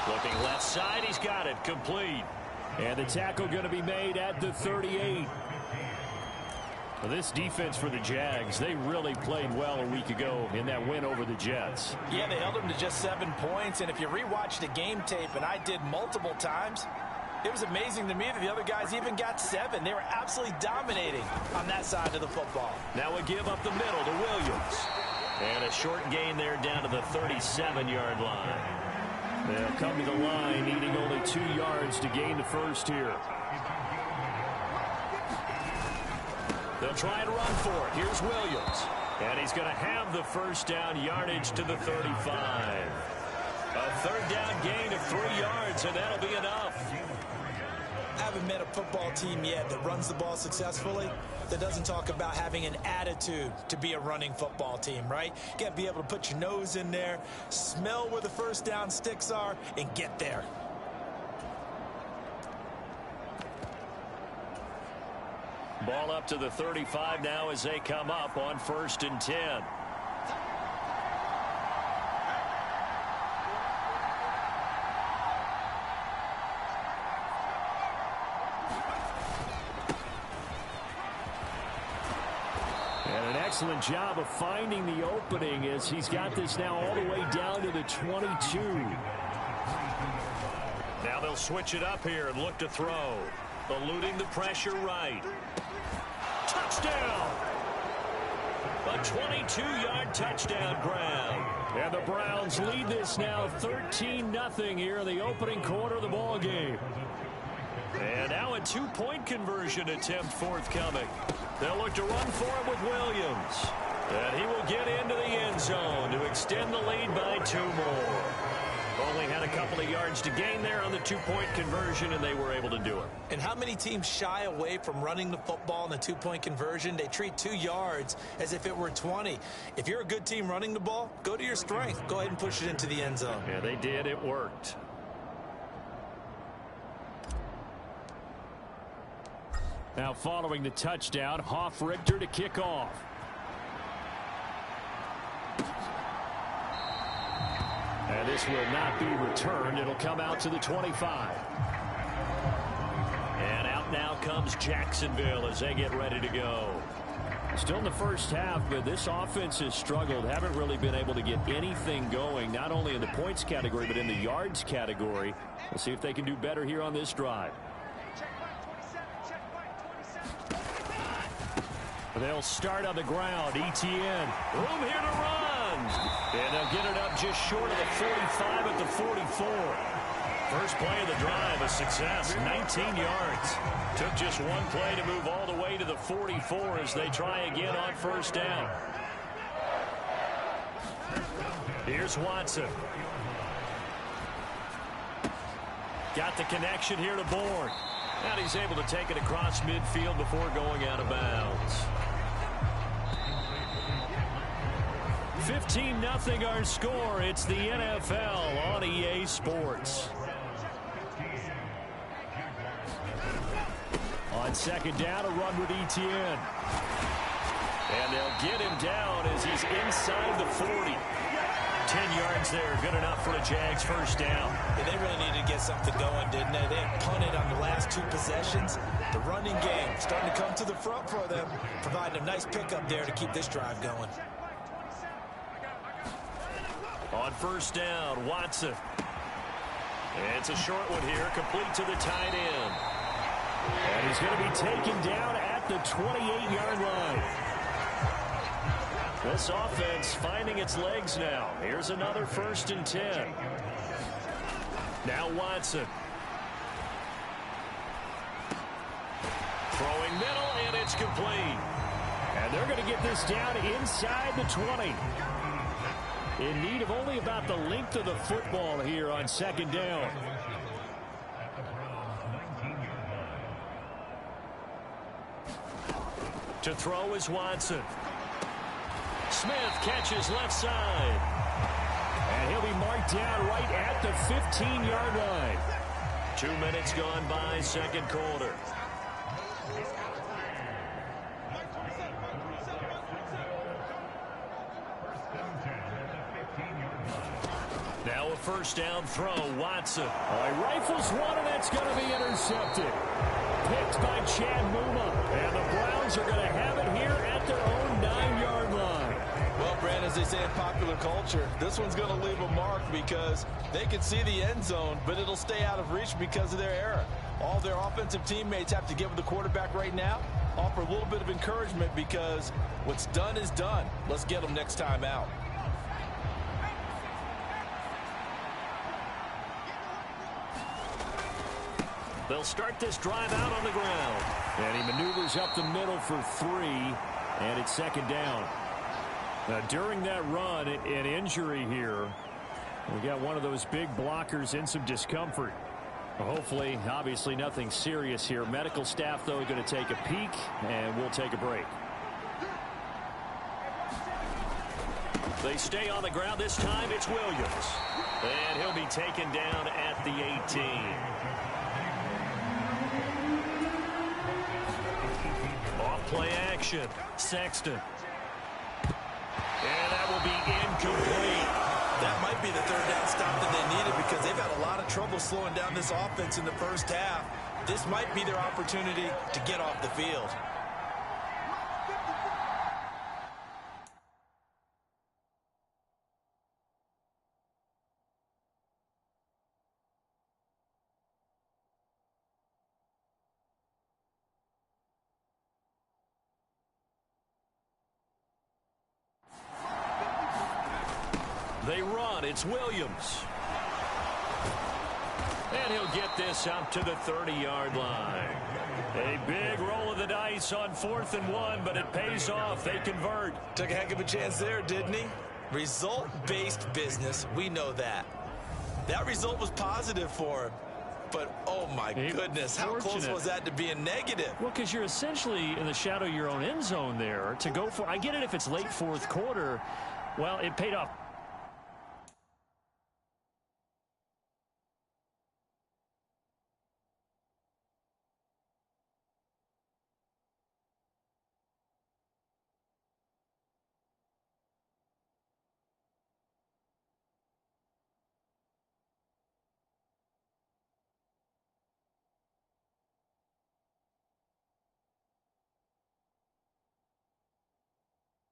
Looking left side, he's got it, complete. And the tackle going to be made at the 38. Well, this defense for the Jags, they really played well a week ago in that win over the Jets. Yeah, they held them to just 7 points, and if you rewatch the game tape, and I did multiple times, it was amazing to me that the other guys even got 7. They were absolutely dominating on that side of the football. Now a give up the middle to Williams. And a short gain there down to the 37-yard line. They'll come to the line, needing only 2 yards to gain the first here. They'll try and run for it. Here's Williams. And he's going to have the 1st down yardage to the 35. A 3rd down gain of 3 yards, and that'll be enough. I haven't met a football team yet that runs the ball successfully that doesn't talk about having an attitude to be a running football team, right? You got to be able to put your nose in there, smell where the 1st down sticks are, and get there. Ball up to the 35 now as they come up on 1st and 10. Excellent job of finding the opening as he's got this now all the way down to the 22. Now they'll switch it up here and look to throw. Eluding the pressure right. Touchdown! A 22-yard touchdown grab. And the Browns lead this now 13-0 here in the opening quarter of the ball game. And now a 2-point conversion attempt forthcoming. They'll look to run for it with Williams. And he will get into the end zone to extend the lead by 2 more. Only had a couple of yards to gain there on the 2-point conversion, and they were able to do it. And how many teams shy away from running the football in the 2-point conversion? They treat 2 yards as if it were 20. If you're a good team running the ball, go to your strength. Go ahead and push it into the end zone. Yeah, they did. It worked. Now following the touchdown, Hoff-Richter to kick off. And this will not be returned. It'll come out to the 25. And out now comes Jacksonville as they get ready to go. Still in the first half, but this offense has struggled. Haven't really been able to get anything going, not only in the points category, but in the yards category. We'll see if they can do better here on this drive. They'll start on the ground. Etienne. Room here to run. And they'll get it up just short of the 45 at the 44. First play of the drive, a success, 19 yards. Took just one play to move all the way to the 44 as they try again on 1st down. Here's Watson. Got the connection here to Bourne. And he's able to take it across midfield before going out of bounds. 15-0 our score. It's the NFL on EA Sports. On 2nd down, a run with Etienne. And they'll get him down as he's inside the 40. 10 yards there, good enough for a Jags first down. Yeah, they really needed to get something going, didn't they? They had punted on the last 2 possessions. The running game starting to come to the front for them, providing a nice pickup there to keep this drive going. On first down, Watson. It's a short one here, complete to the tight end. And he's going to be taken down at the 28-yard line. This offense finding its legs now. Here's another 1st and 10. Now Watson. Throwing middle, and it's complete. And they're going to get this down inside the 20. In need of only about the length of the football here on 2nd down. To throw is Watson. Smith catches left side. And he'll be marked down right at the 15-yard line. 2 minutes gone by, 2nd quarter. Now a first down throw, Watson. Rifles one, and that's going to be intercepted. Picked by Chad Muma. And the Browns are going to have it here at their own 9-yard line. Well, Brandon, as they say in popular culture, this one's going to leave a mark because they can see the end zone, but it'll stay out of reach because of their error. All their offensive teammates have to give the quarterback right now, offer a little bit of encouragement because what's done is done. Let's get them next time out. They'll start this drive out on the ground. And he maneuvers up the middle for 3, and it's 2nd down. Now, during that run, an injury here. We got one of those big blockers in some discomfort. Hopefully, obviously, nothing serious here. Medical staff, though, going to take a peek, and we'll take a break. They stay on the ground. This time it's Williams. And he'll be taken down at the 18. Play action. Sexton. And that will be incomplete. That might be the 3rd down stop that they needed because they've had a lot of trouble slowing down this offense in the first half. This might be their opportunity to get off the field. They run. It's Williams. And he'll get this out to the 30-yard line. A big roll of the dice on 4th and 1, but it pays off. They convert. Took a heck of a chance there, didn't he? Result-based business. We know that. That result was positive for him. But, oh, my goodness, how close was that to being negative? Well, because you're essentially in the shadow of your own end zone there to go for. I get it if it's late 4th quarter. Well, it paid off.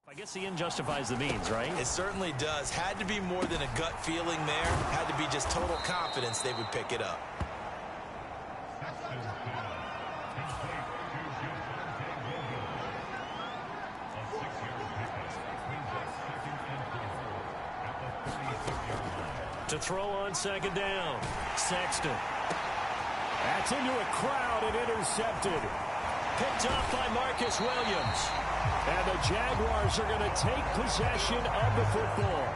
I guess the end justifies the means, right? It certainly does. Had to be more than a gut feeling there. Had to be just total confidence they would pick it up. To throw on 2nd down. Sexton. That's into a crowd and intercepted. Picked off by Marcus Williams. And the Jaguars are going to take possession of the football.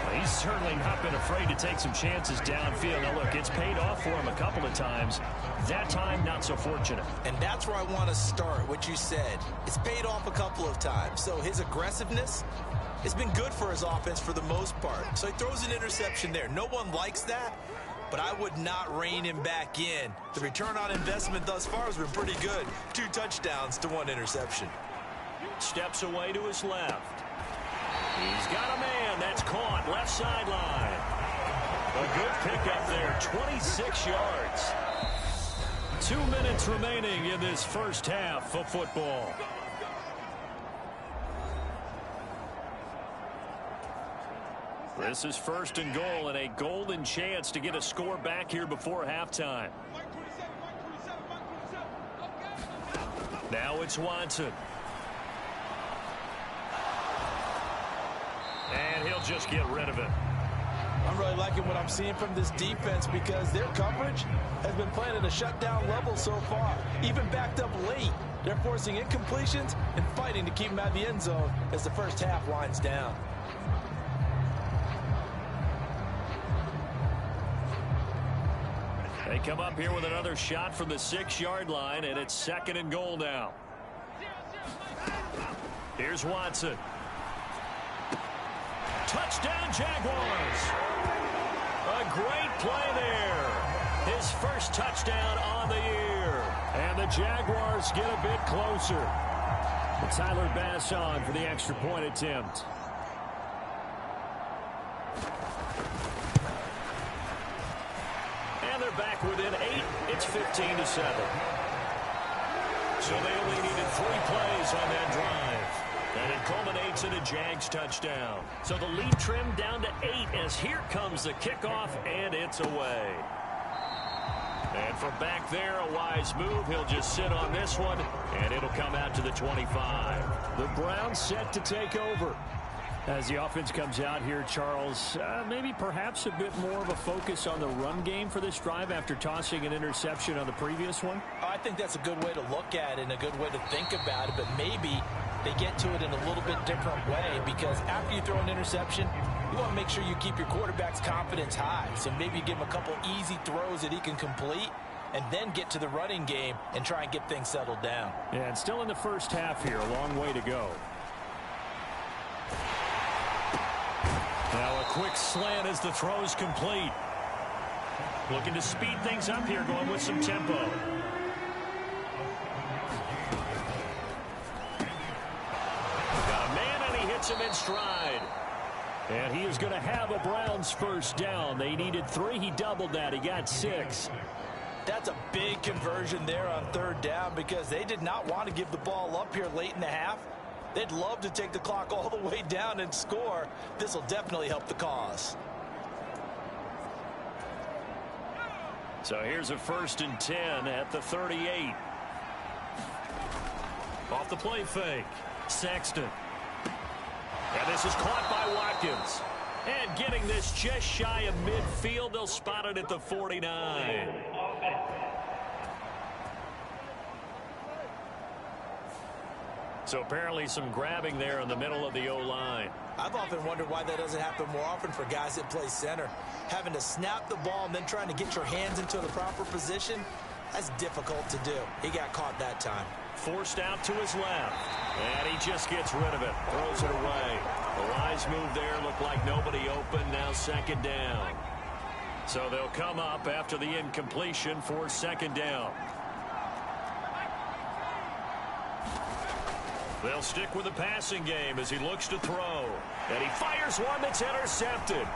Well, he's certainly not been afraid to take some chances downfield. Now, look, it's paid off for him a couple of times. That time, not so fortunate. And that's where I want to start, what you said. It's paid off a couple of times. So his aggressiveness has been good for his offense for the most part. So he throws an interception there. No one likes that, but I would not rein him back in. The return on investment thus far has been pretty good. 2 touchdowns to 1 interception. Steps away to his left. He's got a man. That's caught. Left sideline. A good pickup there. 26 yards. 2 minutes remaining in this first half of football. This is 1st and goal and a golden chance to get a score back here before halftime. Now it's Watson. And he'll just get rid of it. I'm really liking what I'm seeing from this defense because their coverage has been playing at a shutdown level so far. Even backed up late. They're forcing incompletions and fighting to keep them out of the end zone as the first half winds down. They come up here with another shot from the 6-yard line, and it's 2nd and goal now. Here's Watson. Touchdown, Jaguars. A great play there. His first touchdown on the year. And the Jaguars get a bit closer. Tyler Bass on for the extra point attempt. And they're back within 8. It's 15-7. So they only needed 3 plays on that drive. And it culminates in a Jags touchdown. So the lead trimmed down to 8 as here comes the kickoff, and it's away. And from back there, a wise move. He'll just sit on this one, and it'll come out to the 25. The Browns set to take over. As the offense comes out here, Charles, maybe perhaps a bit more of a focus on the run game for this drive after tossing an interception on the previous one? I think that's a good way to look at it and a good way to think about it, but maybe they get to it in a little bit different way because after you throw an interception, you want to make sure you keep your quarterback's confidence high. So maybe you give him a couple easy throws that he can complete and then get to the running game and try and get things settled down. Yeah, and still in the first half here, a long way to go. Now a quick slant as the throw's complete. Looking to speed things up here, going with some tempo. Got a man, and he hits him in stride. And he is going to have a Browns first down. They needed 3. He doubled that. He got 6. That's a big conversion there on 3rd down because they did not want to give the ball up here late in the half. They'd love to take the clock all the way down and score. This will definitely help the cause. So here's a 1st and 10 at the 38. Off the play fake. Sexton. And this is caught by Watkins. And getting this just shy of midfield. They'll spot it at the 49. So apparently some grabbing there in the middle of the O-line. I've often wondered why that doesn't happen more often for guys that play center. Having to snap the ball and then trying to get your hands into the proper position, that's difficult to do. He got caught that time. Forced out to his left. And he just gets rid of it. Throws it away. The wise move there. Looked like nobody open. Now 2nd down. So they'll come up after the incompletion for 2nd down. They'll stick with the passing game as he looks to throw. And he fires one that's intercepted.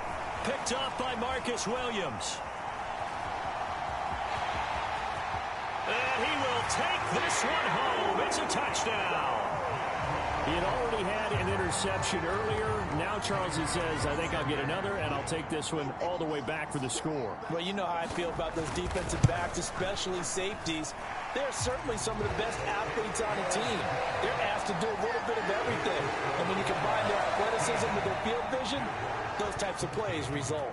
Picked up by Marcus Williams. And he will take this one home. It's a touchdown. He had already had an interception earlier. Now Charles says, I think I'll get another, and I'll take this one all the way back for the score. Well, you know how I feel about those defensive backs, especially safeties. They're certainly some of the best athletes on the team. They're asked to do a little bit of everything. And when you combine their athleticism with their field vision, those types of plays result.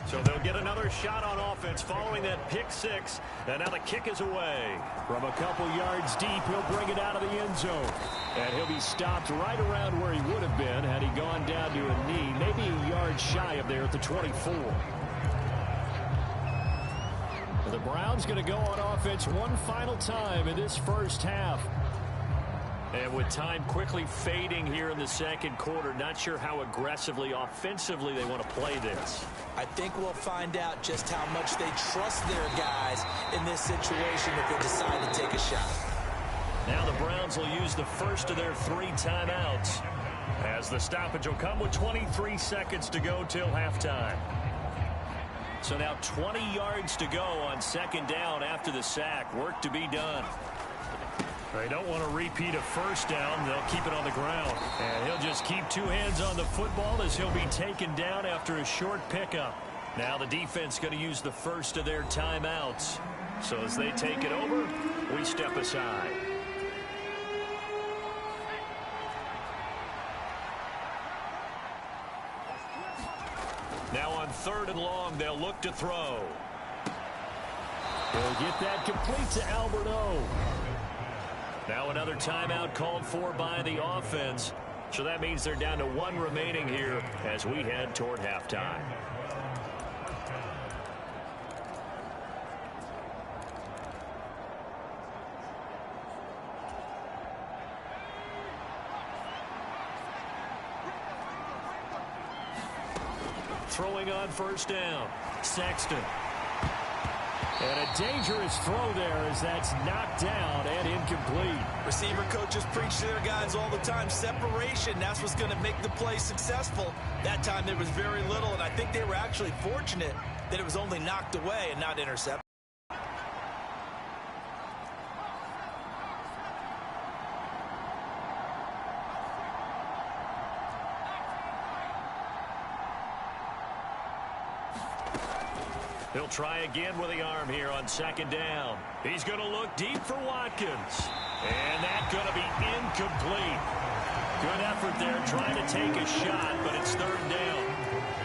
So they'll get another shot on offense following that pick 6. And now the kick is away. From a couple yards deep, he'll bring it out of the end zone. And he'll be stopped right around where he would have been had he gone down to a knee, maybe a yard shy of there at the 24. The Browns going to go on offense one final time in this first half. And with time quickly fading here in the 2nd quarter, not sure how aggressively, offensively they want to play this. I think we'll find out just how much they trust their guys in this situation if they decide to take a shot. Now the Browns will use the first of their 3 timeouts, as the stoppage will come with 23 seconds to go till halftime. So now 20 yards to go on second down after the sack. Work to be done. They don't want to repeat a first down. They'll keep it on the ground. And he'll just keep 2 hands on the football as he'll be taken down after a short pickup. Now the defense going to use the first of their timeouts. So as they take it over, we step aside. Now on 3rd and long, they'll look to throw. They'll get that complete to Alberto. Now another timeout called for by the offense. So that means they're down to 1 remaining here as we head toward halftime. Throwing on first down, Sexton. And a dangerous throw there as that's knocked down and incomplete. Receiver coaches preach to their guys all the time. Separation, that's what's going to make the play successful. That time there was very little, and I think they were actually fortunate that it was only knocked away and not intercepted. He'll try again with the arm here on second down. He's going to look deep for Watkins. And that's going to be incomplete. Good effort there trying to take a shot, but it's 3rd down.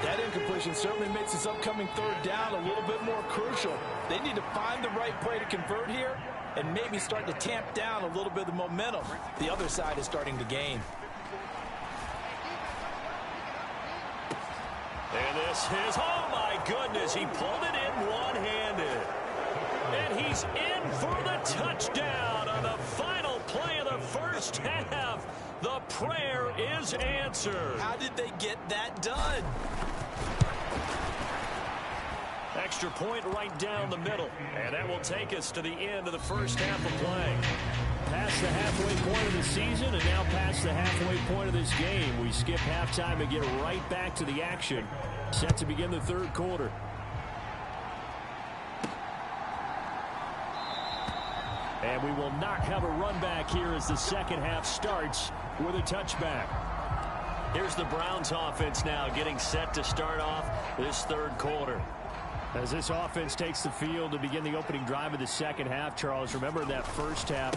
That incompletion certainly makes this upcoming 3rd down a little bit more crucial. They need to find the right play to convert here and maybe start to tamp down a little bit of the momentum the other side is starting to gain. And this is, oh my goodness, he pulled it in one-handed. And he's in for the touchdown on the final play of the first half. The prayer is answered. How did they get that done? Extra point right down the middle. And that will take us to the end of the first half of play. Past the halfway point of the season and now past the halfway point of this game. We skip halftime and get right back to the action. Set to begin the 3rd quarter. And we will not have a run back here as the second half starts with a touchback. Here's the Browns offense now getting set to start off this 3rd quarter. As this offense takes the field to begin the opening drive of the second half, Charles, remember that first half,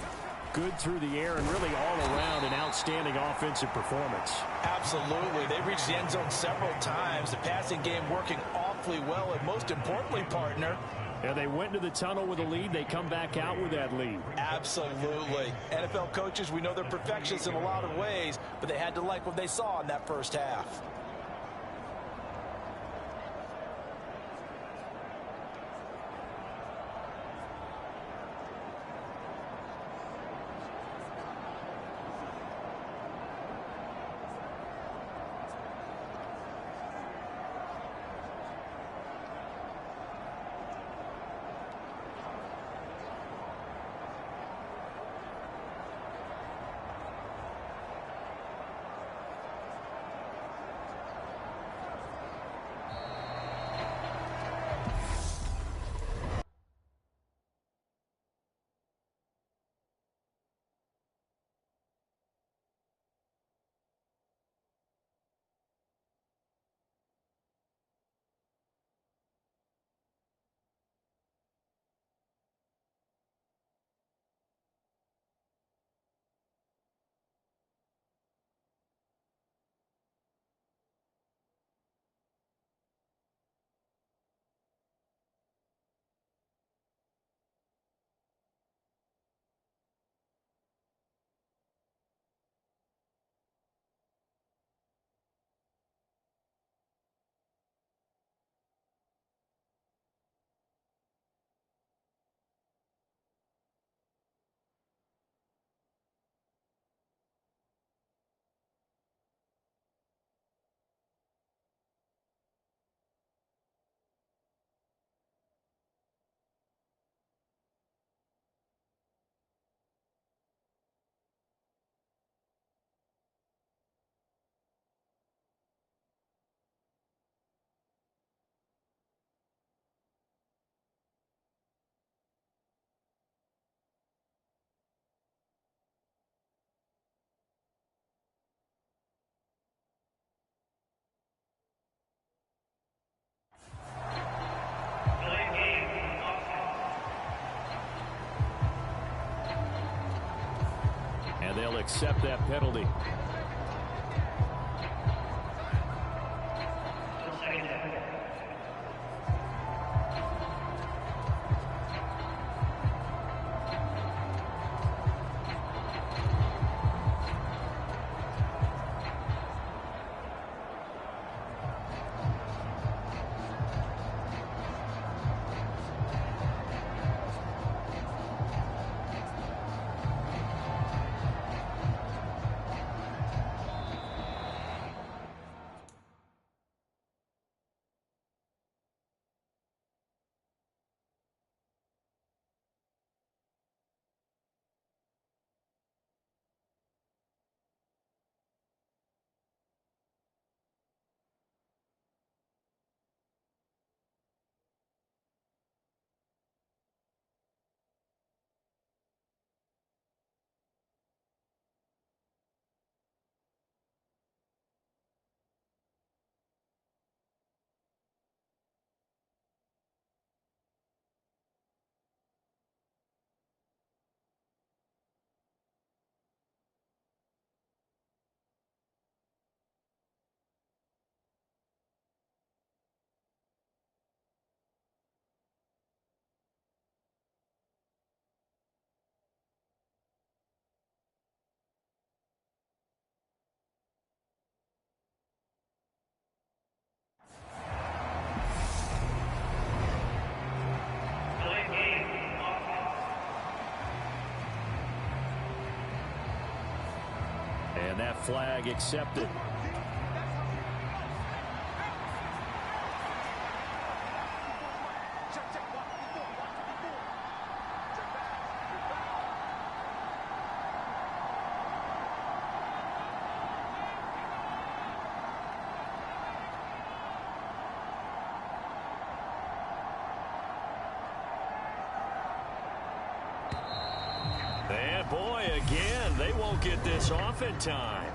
good through the air and really all around an outstanding offensive performance. Absolutely. They reached the end zone several times. The passing game working awfully well, and most importantly, partner, and they went to the tunnel with a lead. They come back out with that lead. Absolutely. NFL coaches, we know they're perfectionists in a lot of ways, but they had to like what they saw in that first half. they'll accept that penalty. And that flag accepted. And boy, again, they won't get this off in time.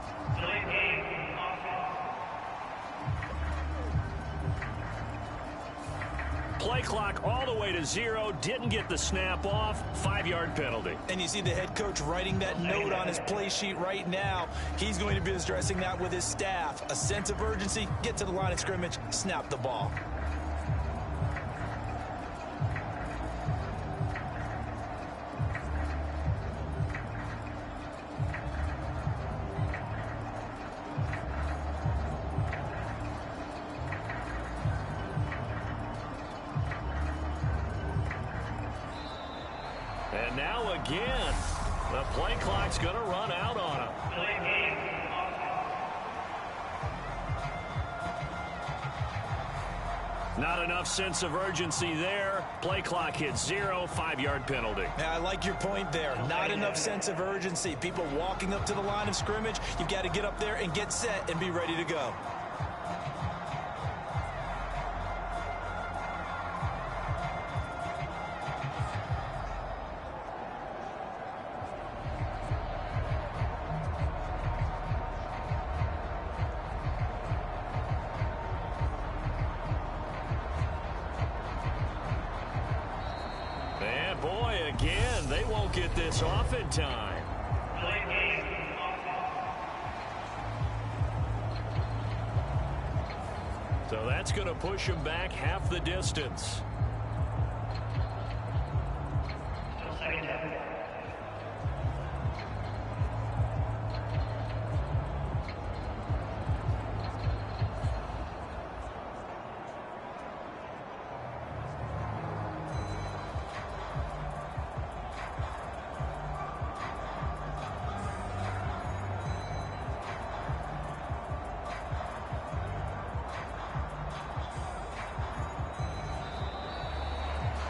Play clock all the way to 0. Didn't get the snap off. 5-yard penalty. And you see the head coach writing that note on his play sheet right now. He's going to be addressing that with his staff. A sense of urgency, get to the line of scrimmage, snap the ball. And now again, the play clock's going to run out on him. Not enough sense of urgency there. Play clock hits 0, 5-yard penalty. Now, I like your point there. Not enough sense of urgency. People walking up to the line of scrimmage, you've got to get up there and get set and be ready to go. And boy, again, they won't get this off in time. So that's going to push him back half the distance.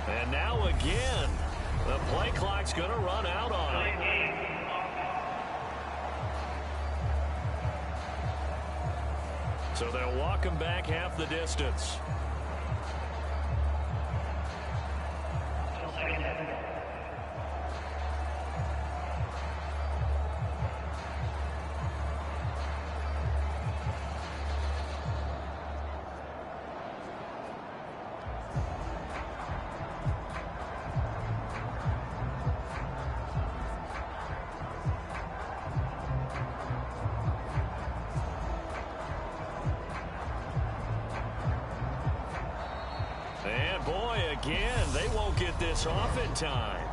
And now again, the play clock's going to run out on him. So they'll walk him back half the distance. again. They won't get this off in time.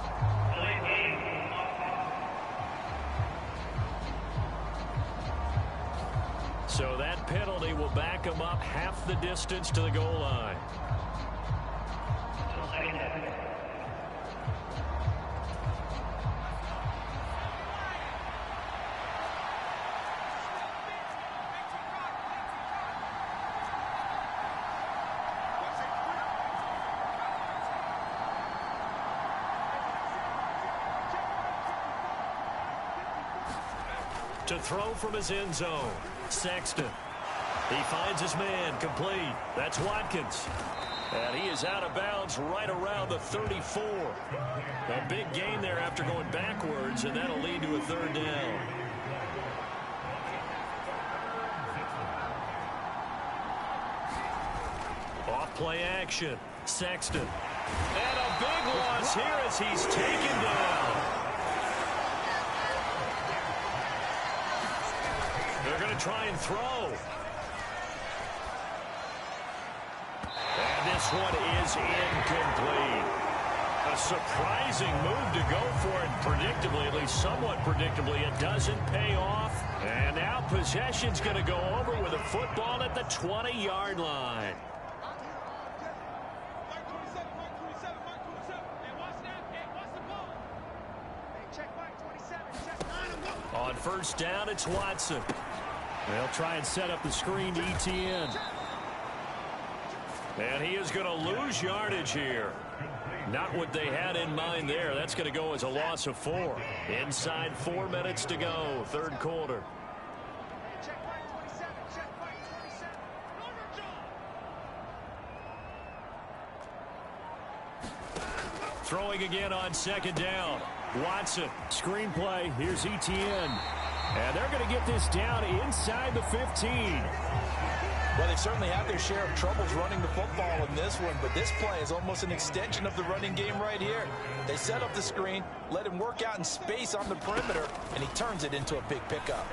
So that penalty will back them up half the distance to the goal line. To throw from his end zone, Sexton. He finds his man, complete. That's Watkins. And he is out of bounds right around the 34. A big gain there after going backwards, and that'll lead to a third down. Off play action, Sexton. And a big loss here as he's taken down. They're going to try and throw. And this one is incomplete. A surprising move to go for it predictably, at least somewhat predictably. It doesn't pay off. And now possession's going to go over with a football at the 20-yard line. On first down, it's Watson. They'll try and set up the screen to ETN. And he is going to lose yardage here. Not what they had in mind there. That's going to go as a loss of 4. Inside 4 minutes to go, third quarter. Throwing again on second down. Watson, screenplay, here's ETN. And they're going to get this down inside the 15. Well, they've certainly had their share of troubles running the football in this one, but this play is almost an extension of the running game right here. They set up the screen, let him work out in space on the perimeter, and he turns it into a big pickup.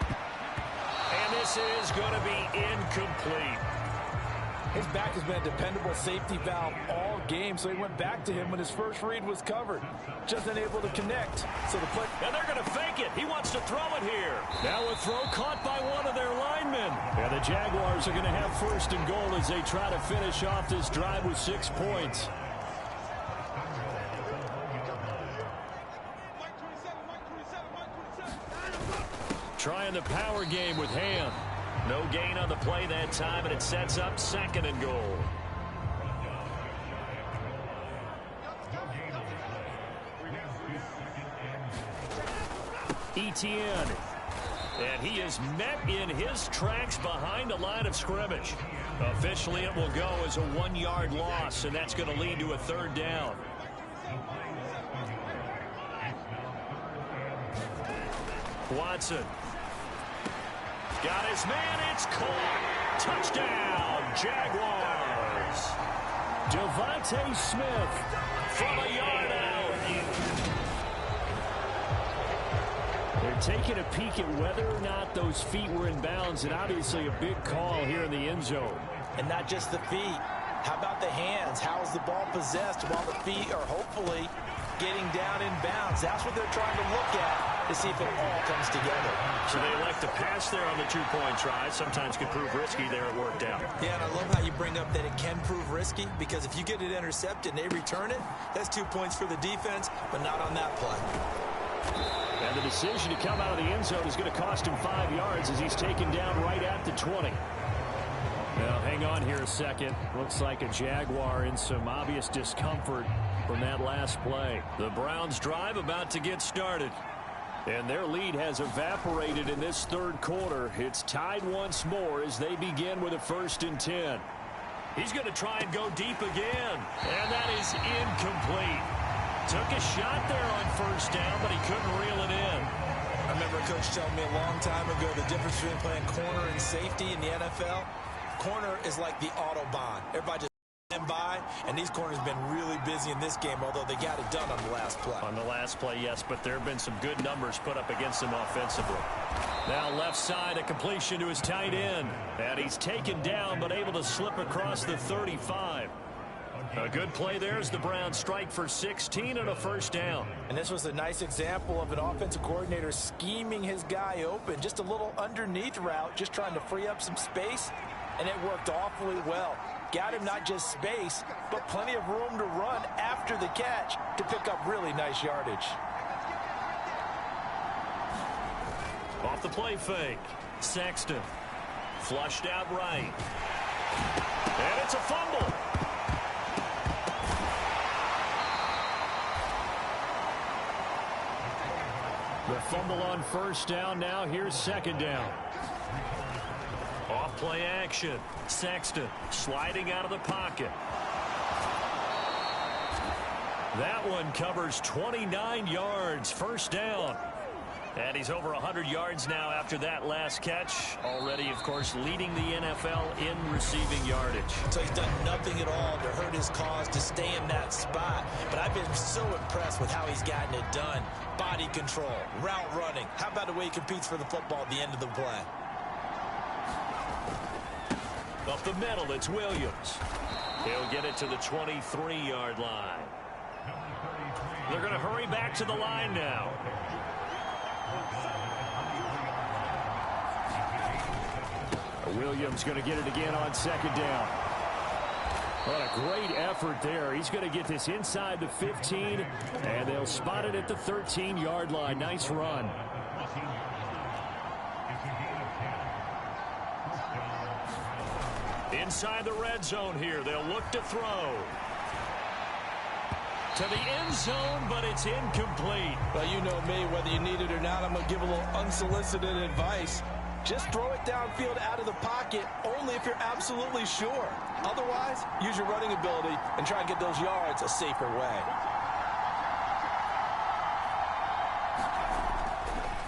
And this is going to be incomplete. His back has been a dependable safety valve all game, so he went back to him when his first read was covered. Just unable to connect. So the play. And they're going to fake it. He wants to throw it here. Now a throw caught by one of their linemen. And the Jaguars are going to have first and goal as they try to finish off this drive with 6 points. Trying the power game with Ham. No gain on the play that time, and it sets up second and goal. ETN. And he is met in his tracks behind the line of scrimmage. Officially, it will go as a 1-yard loss, and that's going to lead to a third down. Watson. Got his man, it's caught. Touchdown, Jaguars. Devontae Smith from a yard out. They're taking a peek at whether or not those feet were in bounds, and obviously a big call here in the end zone. And not just the feet. How about the hands? How is the ball possessed while the feet are hopefully getting down in bounds? That's what they're trying to look at to see if it all comes together. So they elect to pass there on the 2-point try. Sometimes can prove risky. There it worked out. Yeah, and I love how you bring up that it can prove risky, because if you get it intercepted and they return it, that's 2 points for the defense, but not on that play. And the decision to come out of the end zone is going to cost him 5 yards as he's taken down right at the 20. Now, hang on here a second. Looks like a Jaguar in some obvious discomfort from that last play. The Browns' drive about to get started. And their lead has evaporated in this third quarter. It's tied once more as they begin with a 1st and 10. He's going to try and go deep again. And that is incomplete. Took a shot there on first down, but he couldn't reel it in. I remember a coach telling me a long time ago the difference between playing corner and safety in the NFL. Corner is like the Autobahn. Everybody just stand by, and these corners have been really busy in this game, although they got it done on the last play. On the last play, yes, but there have been some good numbers put up against them offensively. Now left side, a completion to his tight end. And he's taken down, but able to slip across the 35. A good play there as the Browns strike for 16 and a first down. And this was a nice example of an offensive coordinator scheming his guy open. Just a little underneath route, just trying to free up some space, and it worked awfully well. Got him not just space, but plenty of room to run after the catch to pick up really nice yardage. Off the play fake. Sexton. Flushed out right. And it's a fumble. The fumble on first down. Now here's second down. Off play action. Sexton sliding out of the pocket. That one covers 29 yards. First down. And he's over 100 yards now after that last catch. Already, of course, leading the NFL in receiving yardage. So he's done nothing at all to hurt his cause to stay in that spot. But I've been so impressed with how he's gotten it done. Body control, route running. How about the way he competes for the football at the end of the play? Up the middle, it's Williams. He'll get it to the 23-yard line. They're going to hurry back to the line now. Williams going to get it again on second down. What a great effort there. He's going to get this inside the 15, and they'll spot it at the 13-yard line. Nice run. Inside the red zone here. They'll look to throw. To the end zone, but it's incomplete. Well, you know me, whether you need it or not, I'm going to give a little unsolicited advice. Just throw it downfield out of the pocket only if you're absolutely sure. Otherwise, use your running ability and try and get those yards a safer way.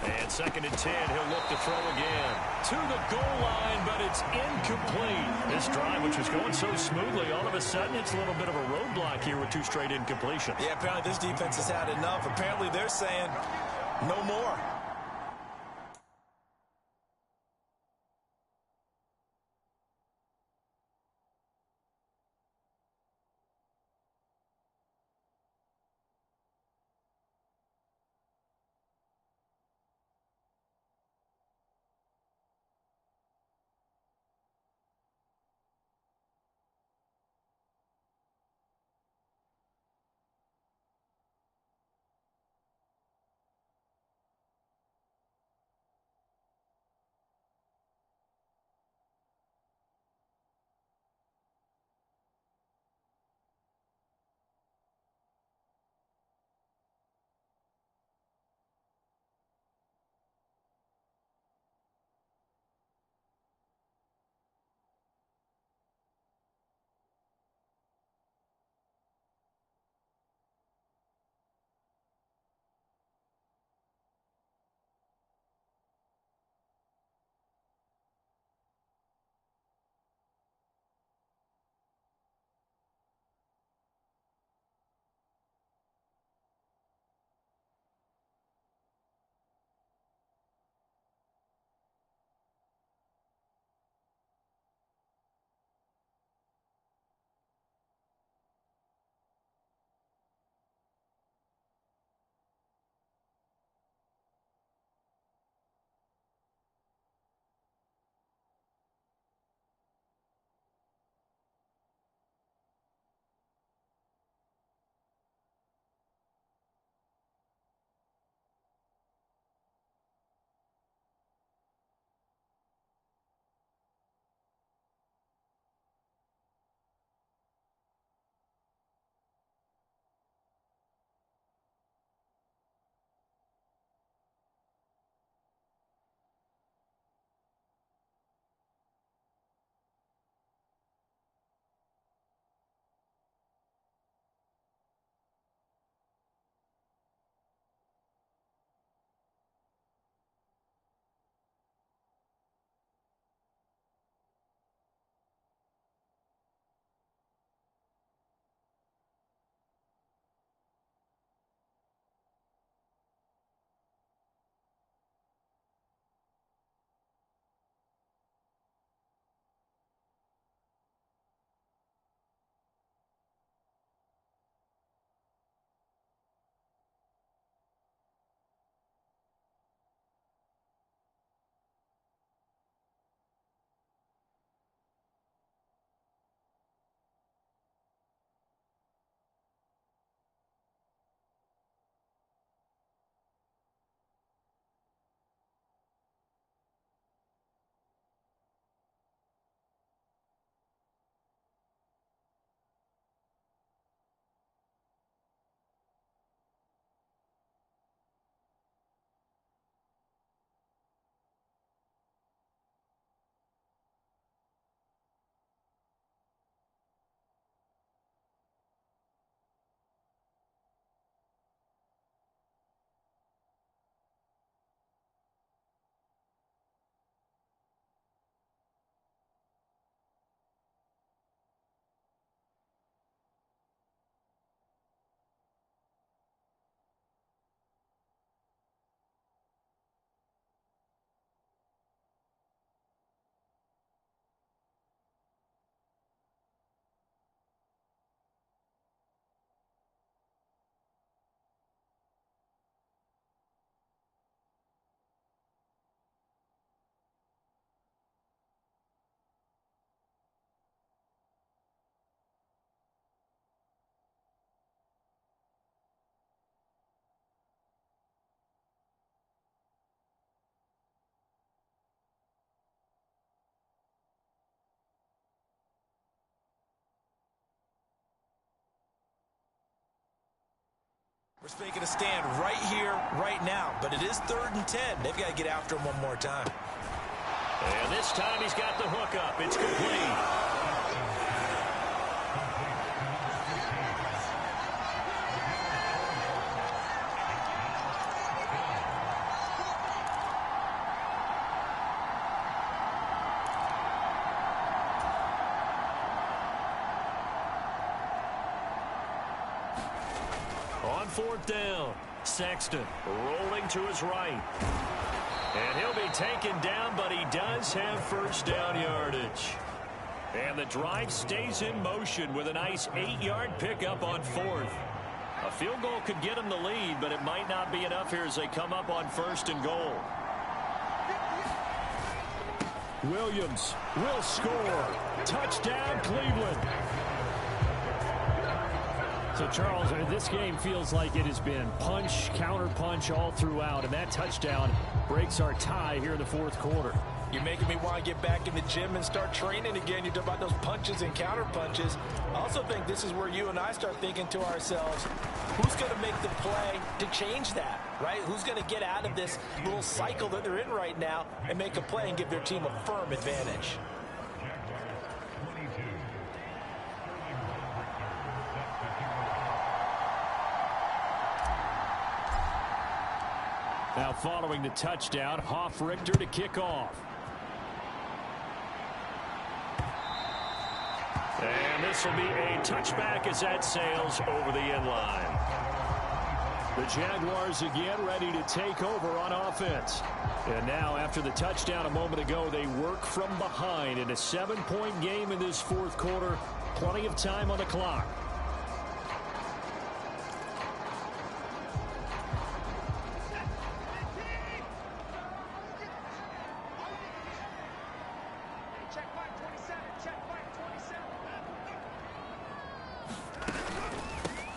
And second and 10, he'll look to throw again. To the goal line, but it's incomplete. This drive, which was going so smoothly, all of a sudden it's a little bit of a roadblock here with 2 straight incompletions. Yeah, apparently this defense has had enough. Apparently they're saying no more. Making a stand right here, right now, but it is 3rd and 10. They've got to get after him one more time. And this time he's got the hook up. It's complete. On 4th down, Sexton rolling to his right. And he'll be taken down, but he does have 1st down yardage. And the drive stays in motion with a nice 8-yard pickup on 4th. A field goal could get him the lead, but it might not be enough here as they come up on 1st and goal. Williams will score. Touchdown, Cleveland. So, Charles, this game feels like it has been punch, counter-punch all throughout, and that touchdown breaks our tie here in the 4th quarter. You're making me want to get back in the gym and start training again. You talk about those punches and counter-punches. I also think this is where you and I start thinking to ourselves, who's going to make the play to change that, right? Who's going to get out of this little cycle that they're in right now and make a play and give their team a firm advantage? Now following the touchdown, Hoff-Richter to kick off. And this will be a touchback as that sails over the end line. The Jaguars again ready to take over on offense. And now after the touchdown a moment ago, they work from behind in a 7-point game in this 4th quarter. Plenty of time on the clock.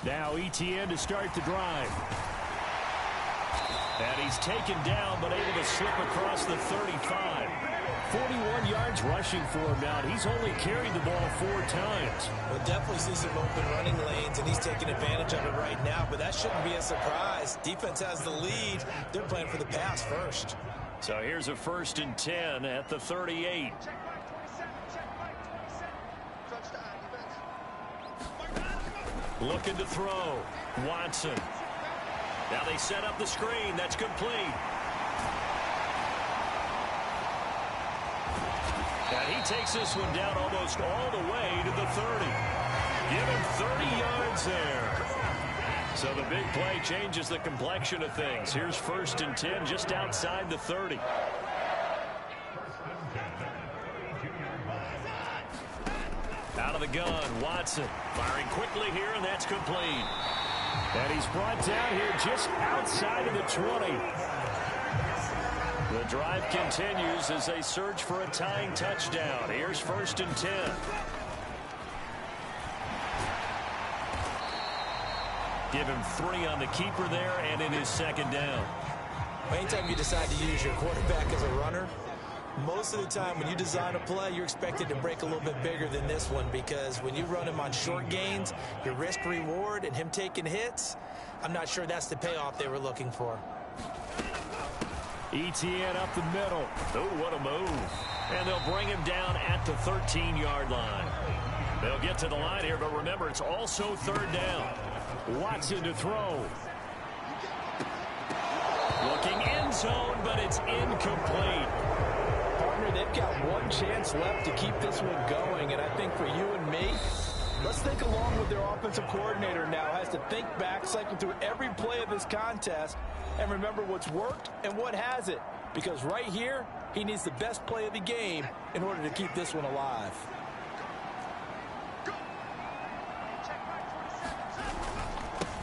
Now Etienne to start the drive. And he's taken down, but able to slip across the 35. 41 yards rushing for him now. He's only carried the ball 4 times. We'll definitely see some open running lanes, and he's taking advantage of it right now, but that shouldn't be a surprise. Defense has the lead. They're playing for the pass first. So here's a 1st and 10 at the 38. Looking to throw. Watson. Now they set up the screen. That's complete. And he takes this one down almost all the way to the 30. Give him 30 yards there. So the big play changes the complexion of things. Here's 1st and 10 just outside the 30. Out of the gun, Watson firing quickly here, and that's complete. And he's brought down here just outside of the 20. The drive continues as they search for a tying touchdown. Here's 1st and 10. Give him 3 on the keeper there, and it is 2nd down. Anytime you decide to use your quarterback as a runner, most of the time when you design a play, you're expected to break a little bit bigger than this one, because when you run him on short gains, your risk reward and him taking hits, I'm not sure that's the payoff they were looking for. Etienne up the middle. Oh, what a move. And they'll bring him down at the 13-yard line. They'll get to the line here, but remember, it's also 3rd down. Watson to throw. Looking end zone, but it's incomplete. Partner, they've got one chance left to keep this one going, and I think for you and me, let's think along with their offensive coordinator now. Has to think back, cycle through every play of this contest, and remember what's worked and what hasn't. Because right here, he needs the best play of the game in order to keep this one alive.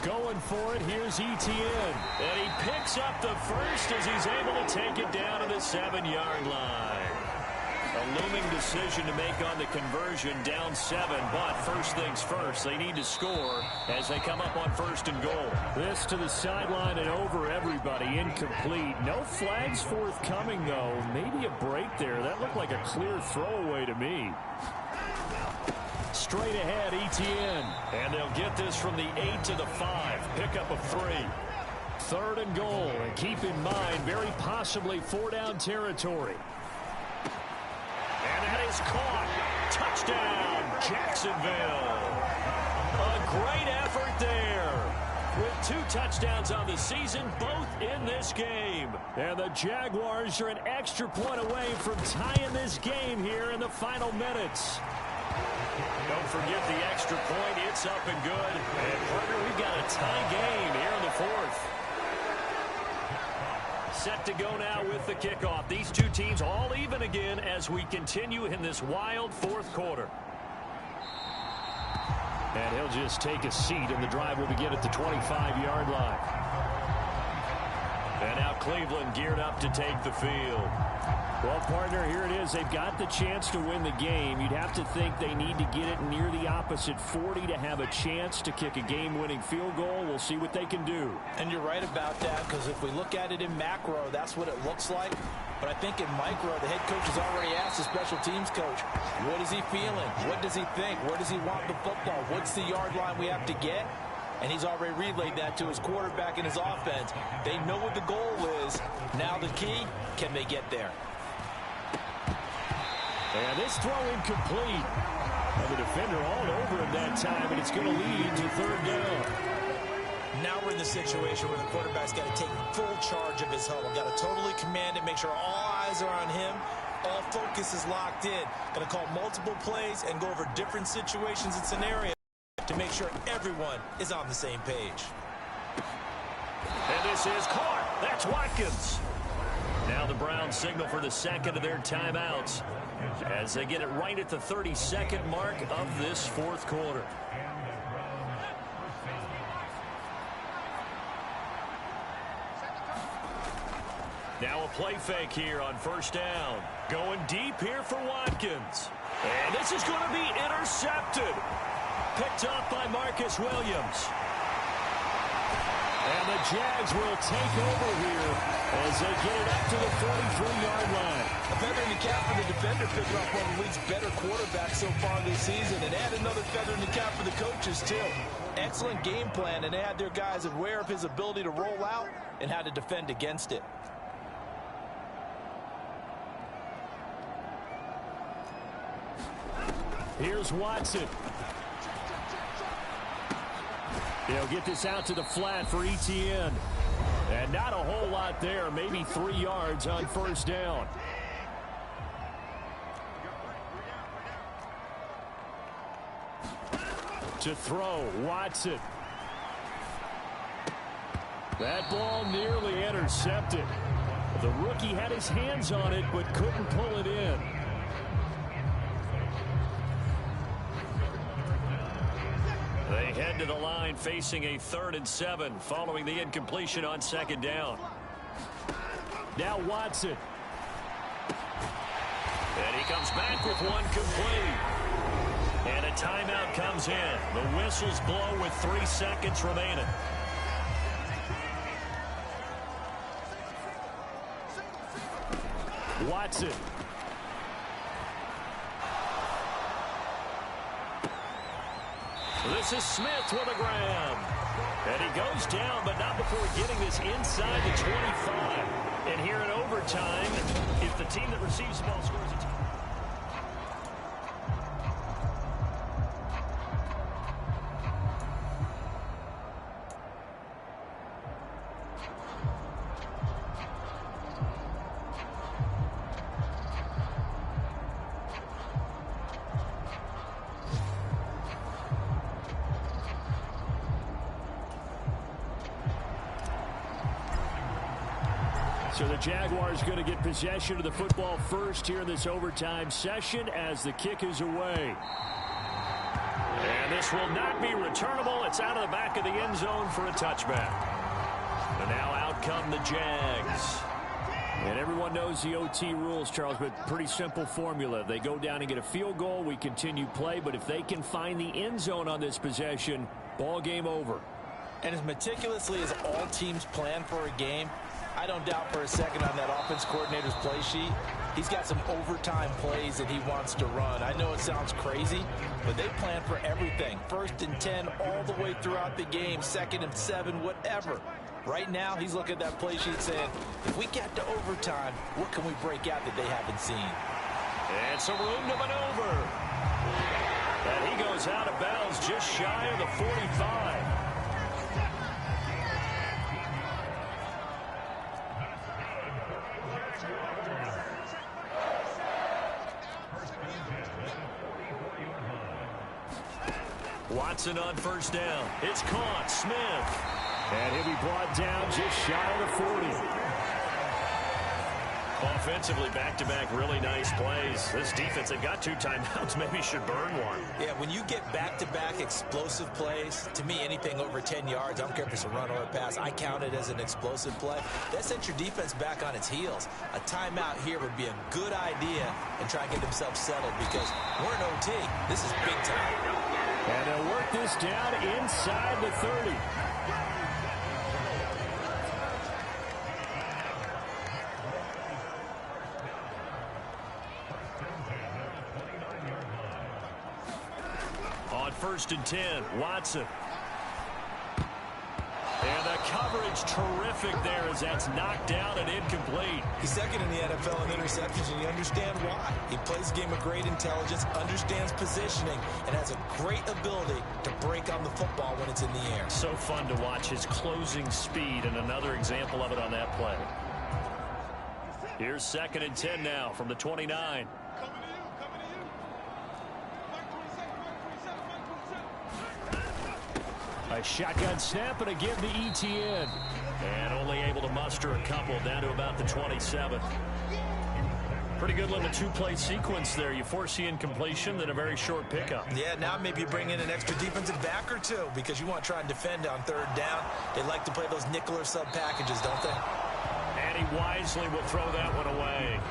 Going for it, here's Etienne. And he picks up the first as he's able to take it down to the 7-yard line. A looming decision to make on the conversion, down 7, but first things first, they need to score as they come up on 1st and goal. This to the sideline and over everybody, incomplete. No flags forthcoming, though. Maybe a break there. That looked like a clear throwaway to me. Straight ahead, Etienne. And they'll get this from the 8 to the 5. Pickup of 3. 3rd and goal. And keep in mind, very possibly 4-down territory. And that is caught. Touchdown, Jacksonville. A great effort there. With 2 touchdowns on the season, both in this game. And the Jaguars are an extra point away from tying this game here in the final minutes. Don't forget the extra point. It's up and good. And, partner, we've got a tie game here in the 4th. Set to go now with the kickoff. These 2 teams all even again as we continue in this wild 4th quarter. And he'll just take a seat, and the drive will begin at the 25-yard line. And now Cleveland geared up to take the field. Well, partner, here it is. They've got the chance to win the game. You'd have to think they need to get it near the opposite 40 to have a chance to kick a game-winning field goal. We'll see what they can do. And you're right about that, because if we look at it in macro, that's what it looks like. But I think in micro, the head coach has already asked the special teams coach, what is he feeling? What does he think? Where does he want the football? What's the yard line we have to get? And he's already relayed that to his quarterback and his offense. They know what the goal is. Now the key, can they get there? And this throw incomplete. And the defender all over him that time, and it's going to lead to 3rd down. Now we're in the situation where the quarterback's got to take full charge of his huddle. Got to totally command it, make sure all eyes are on him. All focus is locked in. Going to call multiple plays and go over different situations and scenarios to make sure everyone is on the same page. And this is caught. That's Watkins. Now the Browns signal for the 2nd of their timeouts as they get it right at the 32nd mark of this 4th quarter. Now a play fake here on 1st down. Going deep here for Watkins. And this is going to be intercepted. Picked up by Marcus Williams. And the Jags will take over here as they get it up to the 43-yard line. A feather in the cap for the defender, picking up one of the league's better quarterbacks so far this season. And add another feather in the cap for the coaches, too. Excellent game plan, and they had their guys aware of his ability to roll out and how to defend against it. Here's Watson. They'll get this out to the flat for Etienne. And not a whole lot there, maybe 3 yards on 1st down. To throw, Watson. That ball nearly intercepted. The rookie had his hands on it, but couldn't pull it in. They head to the line facing a 3rd and 7 following the incompletion on 2nd down. Now Watson. And he comes back with one complete. And a timeout comes in. The whistles blow with 3 seconds remaining. Watson. This is Smith with a grab. And he goes down, but not before getting this inside the 25. And here in overtime, if the team that receives the ball scores a touchdown. So the Jaguars going to get possession of the football first here in this overtime session as the kick is away. And this will not be returnable. It's out of the back of the end zone for a touchback. And now out come the Jags. And everyone knows the OT rules, Charles, but pretty simple formula. They go down and get a field goal, we continue play, but if they can find the end zone on this possession, ball game over. And as meticulously as all teams plan for a game, I don't doubt for a second on that offense coordinator's play sheet, he's got some overtime plays that he wants to run. I know it sounds crazy, but they plan for everything. 1st and 10 all the way throughout the game, 2nd and 7, whatever. Right now, he's looking at that play sheet saying, if we get to overtime, what can we break out that they haven't seen? And some room to maneuver. And he goes out of bounds just shy of the 45. Watson on 1st down. It's caught. Smith. And he'll be brought down just shy of the 40. Offensively, back-to-back really nice plays. This defense, they've got 2 timeouts, maybe should burn one. Yeah, when you get back-to-back explosive plays, to me, anything over 10 yards, I don't care if it's a run or a pass, I count it as an explosive play. That sets your defense back on its heels. A timeout here would be a good idea and try and get themselves settled because we're in OT. This is big time. And they'll work this down inside the 30. On 1st and 10, Watson. And the coverage terrific there as that's knocked down and incomplete. He's 2nd in the NFL in interceptions, and you understand why. He plays a game of great intelligence, understands positioning, and has a great ability to break on the football when it's in the air. So fun to watch his closing speed, and another example of it on that play. Here's 2nd and 10 now from the 29. A shotgun snap and a give to ETN. And only able to muster a couple down to about the 27. Pretty good little 2-play sequence there. You force the incompletion, then a very short pickup. Yeah, now maybe you bring in an extra defensive back or 2 because you want to try and defend on 3rd down. They like to play those nickel or sub packages, don't they? And he wisely will throw that one away.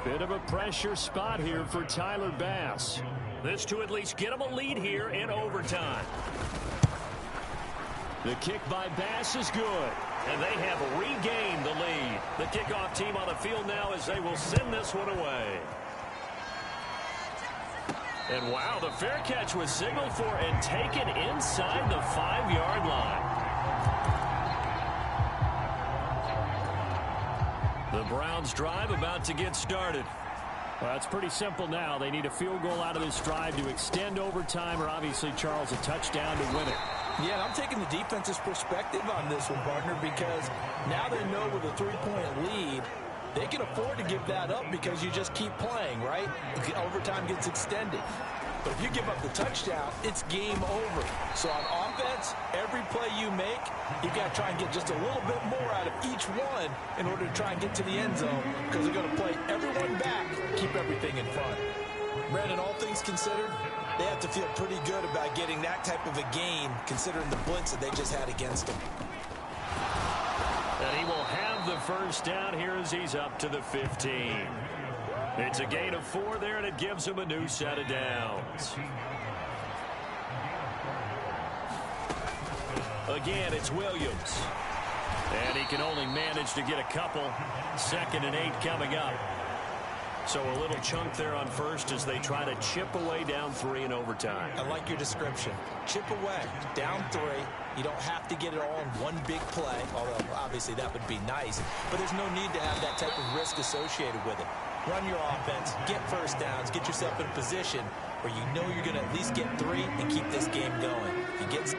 Bit of a pressure spot here for Tyler Bass. This to at least get him a lead here in overtime. The kick by Bass is good. And they have regained the lead. The kickoff team on the field now as they will send this one away. And wow, the fair catch was signaled for and taken inside the 5-yard line. The Browns drive about to get started. Well, it's pretty simple now. They need a field goal out of this drive to extend overtime or obviously, Charles, a touchdown to win it. Yeah, I'm taking the defense's perspective on this one, partner, because now they know with a 3-point lead, they can afford to give that up because you just keep playing, right? Overtime gets extended. But if you give up the touchdown, it's game over. So on offense, every play you make, you've got to try and get just a little bit more out of each one in order to try and get to the end zone because they're going to play everyone back, keep everything in front. Brandon, all things considered, they have to feel pretty good about getting that type of a gain considering the blitz that they just had against them. And he will have the 1st down here as he's up to the 15. It's a gain of 4 there, and it gives him a new set of downs. Again, it's Williams. And he can only manage to get a couple. 2nd and 8 coming up. So a little chunk there on 1st as they try to chip away down 3 in overtime. I like your description. Chip away, down 3. You don't have to get it all in one big play, although obviously that would be nice. But there's no need to have that type of risk associated with it. Run your offense, get 1st downs, get yourself in a position where you know you're going to at least get 3 and keep this game going. If you get...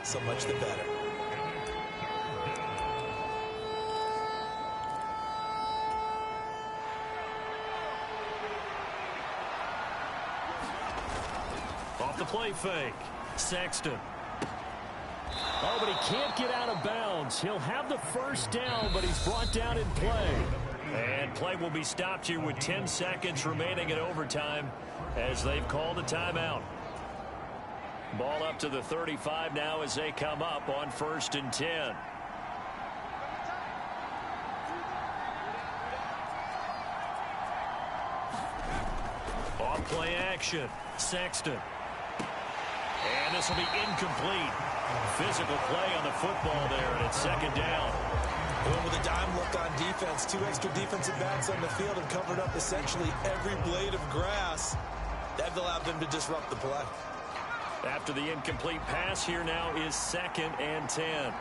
So much the better. Off the play fake. Sexton. Oh, but he can't get out of bounds. He'll have the first down, but he's brought down in play. And play will be stopped here with 10 seconds remaining in overtime as they've called a timeout. Ball up to the 35 now as they come up on 1st and 10. Off play action. Sexton. And this will be incomplete. Physical play on the football there, and it's 2nd down. Going with a dime look on defense. 2 extra defensive backs on the field and covered up essentially every blade of grass. That allowed them to disrupt the play. After the incomplete pass, here now is 2nd and 10.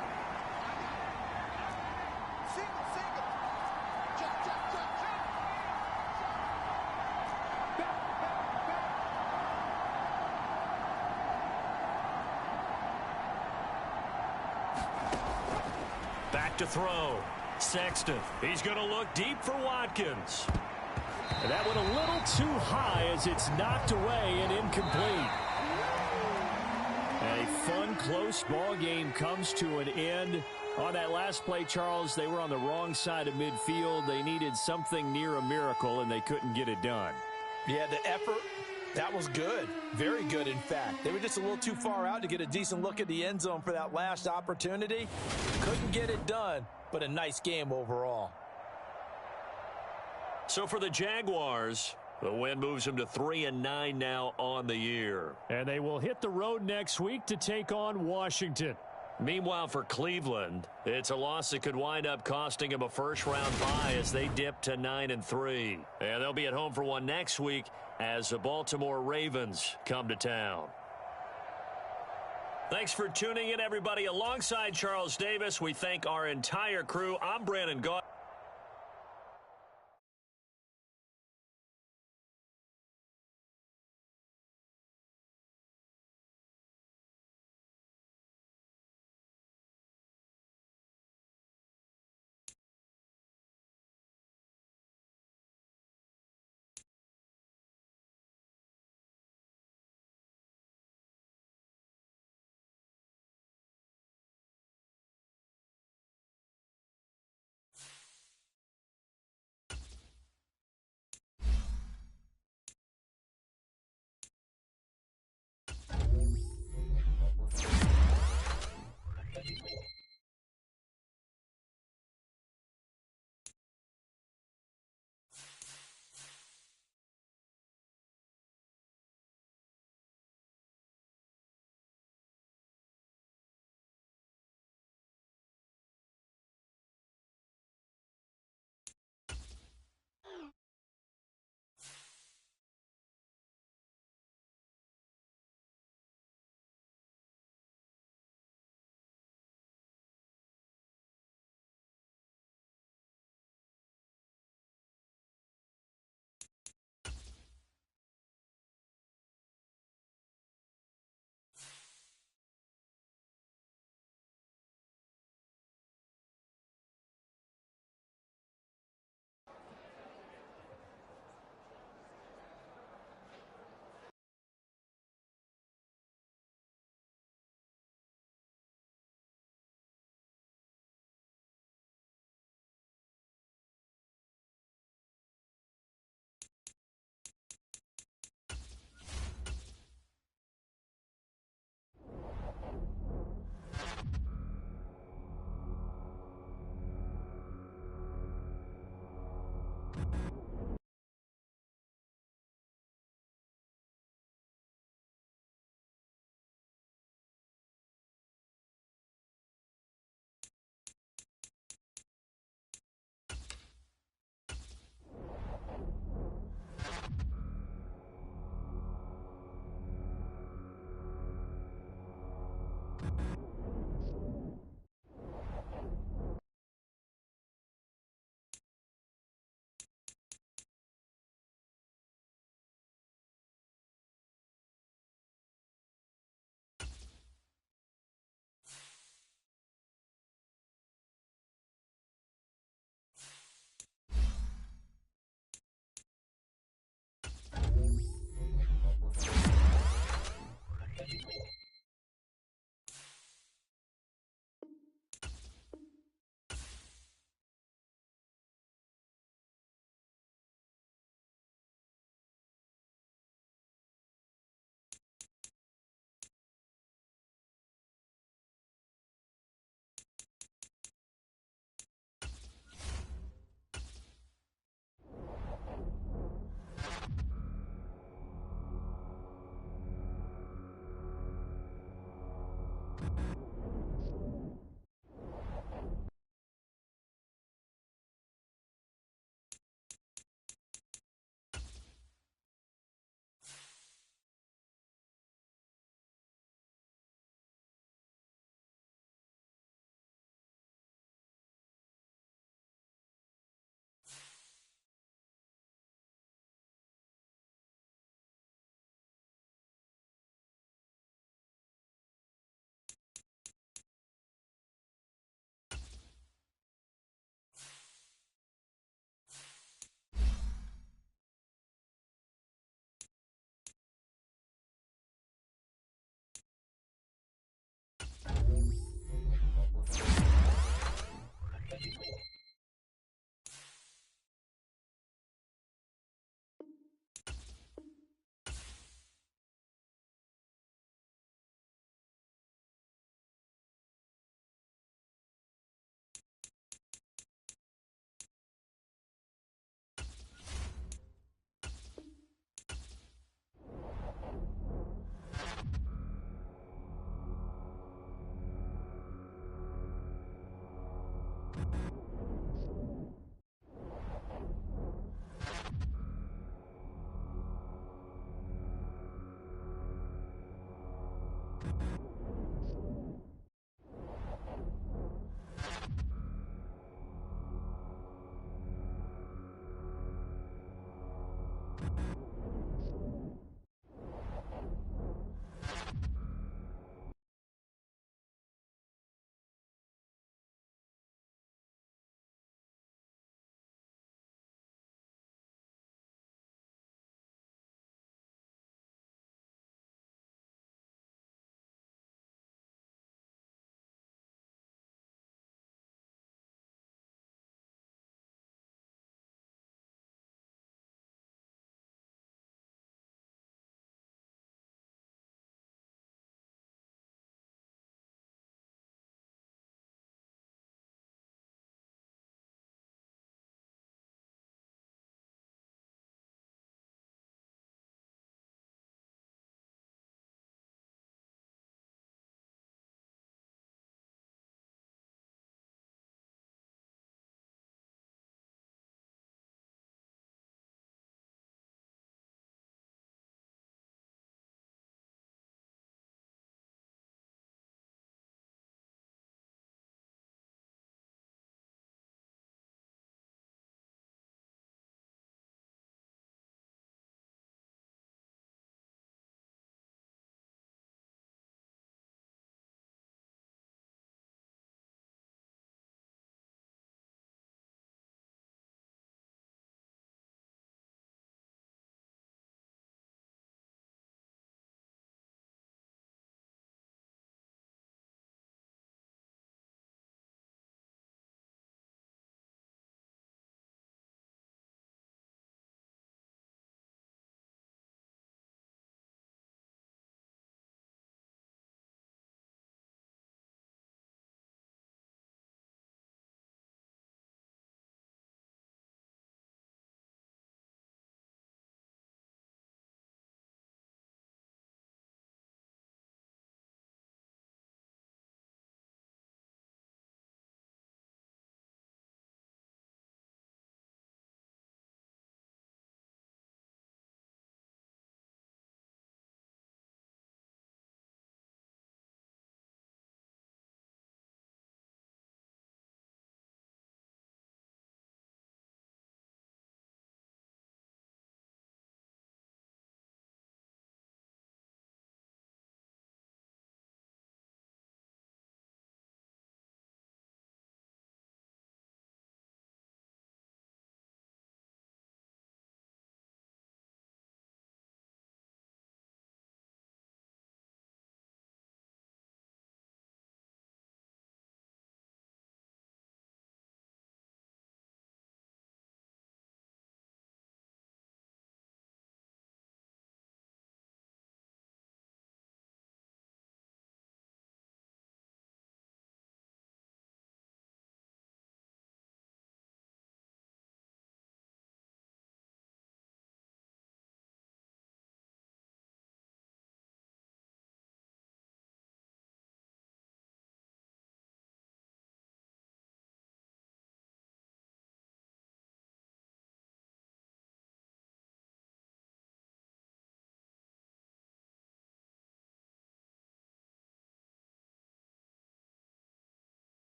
Back to throw. Sexton. He's going to look deep for Watkins. And that went a little too high as it's knocked away and incomplete. A fun, close ball game comes to an end. On that last play, Charles, they were on the wrong side of midfield. They needed something near a miracle, and they couldn't get it done. Yeah, the effort, that was good. Very good, in fact. They were just a little too far out to get a decent look at the end zone for that last opportunity. Couldn't get it done, but a nice game overall. So for the Jaguars, the win moves them to 3-9 now on the year. And they will hit the road next week to take on Washington. Meanwhile, for Cleveland, it's a loss that could wind up costing them a first-round bye as they dip to 9-3. And they'll be at home for one next week as the Baltimore Ravens come to town. Thanks for tuning in, everybody. Alongside Charles Davis, we thank our entire crew. I'm Brandon Gaudin.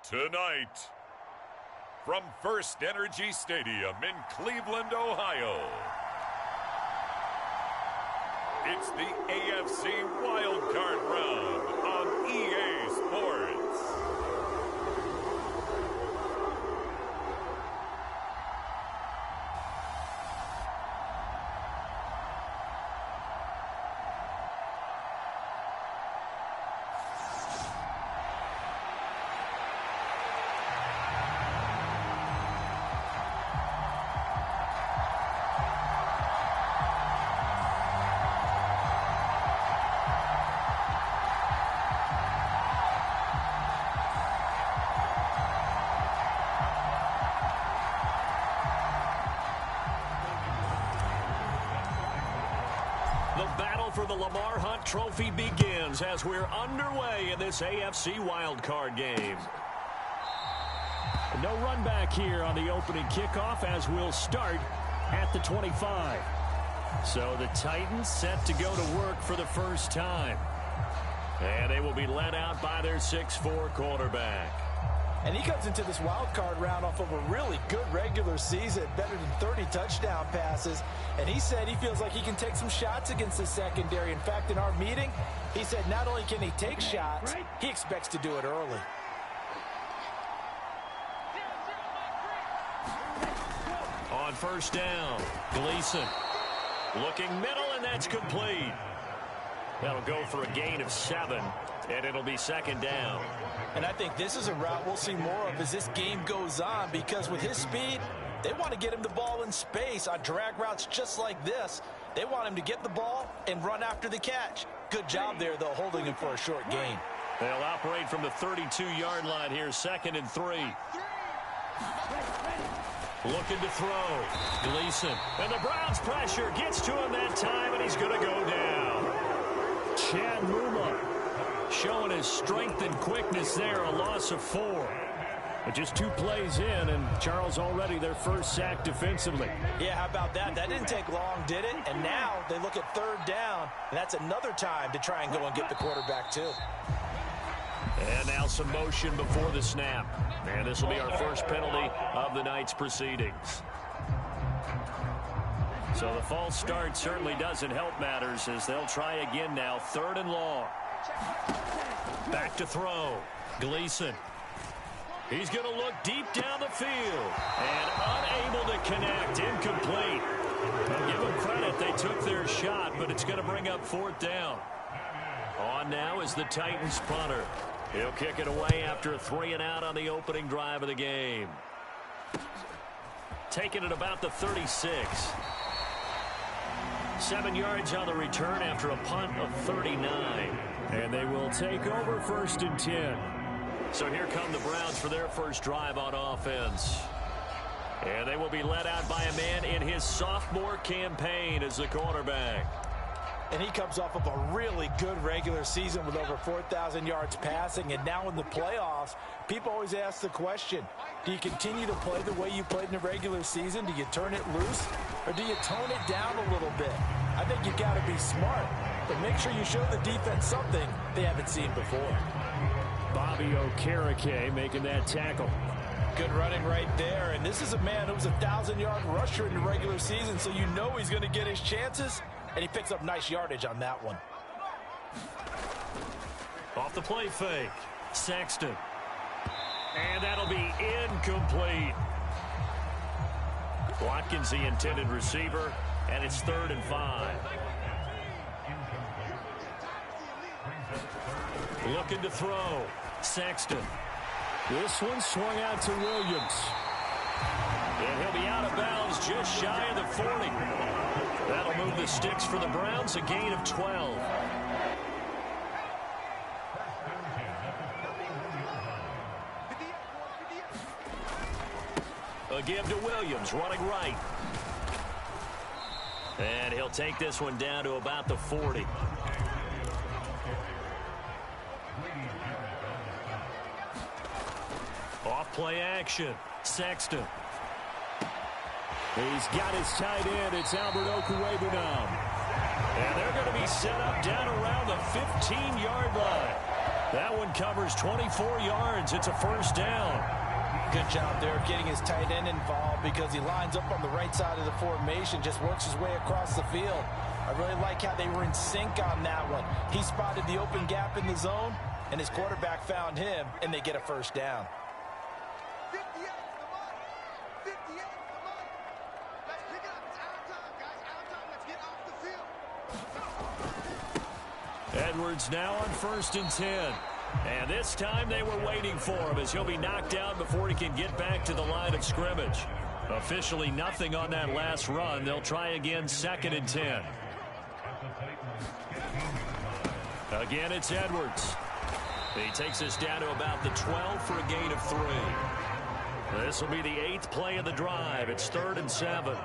Tonight, from First Energy Stadium in Cleveland, Ohio, it's the AFC Wildcard Round on EA Sports. For the Lamar Hunt Trophy begins as we're underway in this AFC wildcard game. No run back here on the opening kickoff as we'll start at the 25. So the Titans set to go to work for the first time. And they will be led out by their 6'4" quarterback. And he comes into this wild card round off of a really good regular season, better than 30 touchdown passes. And he said he feels like he can take some shots against the secondary. In fact, in our meeting, he said not only can he take shots, he expects to do it early. On first down, Gleason looking middle, and that's complete. That'll go for a gain of 7, and it'll be second down. And I think this is a route we'll see more of as this game goes on, because with his speed, they want to get him the ball in space on drag routes just like this. They want him to get the ball and run after the catch. Good job there, though, holding him for a short gain. They'll operate from the 32-yard line here, 2nd and 3. Looking to throw. Gleason. And the Browns' pressure gets to him that time, and he's going to go down. Chad Muma showing his strength and quickness there, a loss of 4. But just 2 plays in, and Charles already their first sack defensively. Yeah, how about that? That didn't take long, did it? And now they look at 3rd down, and that's another time to try and go and get the quarterback too. And now some motion before the snap. And this will be our first penalty of the night's proceedings. So the false start certainly doesn't help matters as they'll try again now, 3rd and long. Back to throw. Gleason. He's going to look deep down the field and unable to connect. Incomplete. I'll give them credit. They took their shot, but it's going to bring up 4th down. On now is the Titans punter. He'll kick it away after a 3-and-out on the opening drive of the game. Taking it about the 36. 7 yards on the return after a punt of 39. And they will take over 1st and 10. So here come the Browns for their first drive on offense. And they will be led out by a man in his sophomore campaign as the quarterback. And he comes off of a really good regular season with over 4,000 yards passing. And now in the playoffs, people always ask the question, do you continue to play the way you played in the regular season? Do you turn it loose? Or do you tone it down a little bit? I think you've got to be smart, but make sure you show the defense something they haven't seen before. Bobby Okereke making that tackle. Good running right there. And this is a man who was a 1,000-yard rusher in the regular season, so you know he's going to get his chances. And he picks up nice yardage on that one. Off the play fake. Sexton. And that'll be incomplete. Watkins, the intended receiver, and it's 3rd and 5. Looking to throw. Sexton. This one swung out to Williams. And he'll be out of bounds just shy of the 40. That'll move the sticks for the Browns, a gain of 12. A give to Williams, running right. And he'll take this one down to about the 40. Off play action. Sexton. He's got his tight end. It's Albert Okwuebu now. And they're going to be set up down around the 15-yard line. That one covers 24 yards. It's a first down. Good job there getting his tight end involved because he lines up on the right side of the formation, just works his way across the field. I really like how they were in sync on that one. He spotted the open gap in the zone, and his quarterback found him, and they get a first down. 58 to the mark. 58 to the mark. Let's pick it up. It's our time, guys. Our time. Let's get off the field. Edwards now on 1st and 10. And this time they were waiting for him as he'll be knocked down before he can get back to the line of scrimmage. Officially nothing on that last run. They'll try again 2nd and 10. Again, it's Edwards. He takes us down to about the 12 for a gain of 3. This will be the 8th play of the drive. It's 3rd and 7.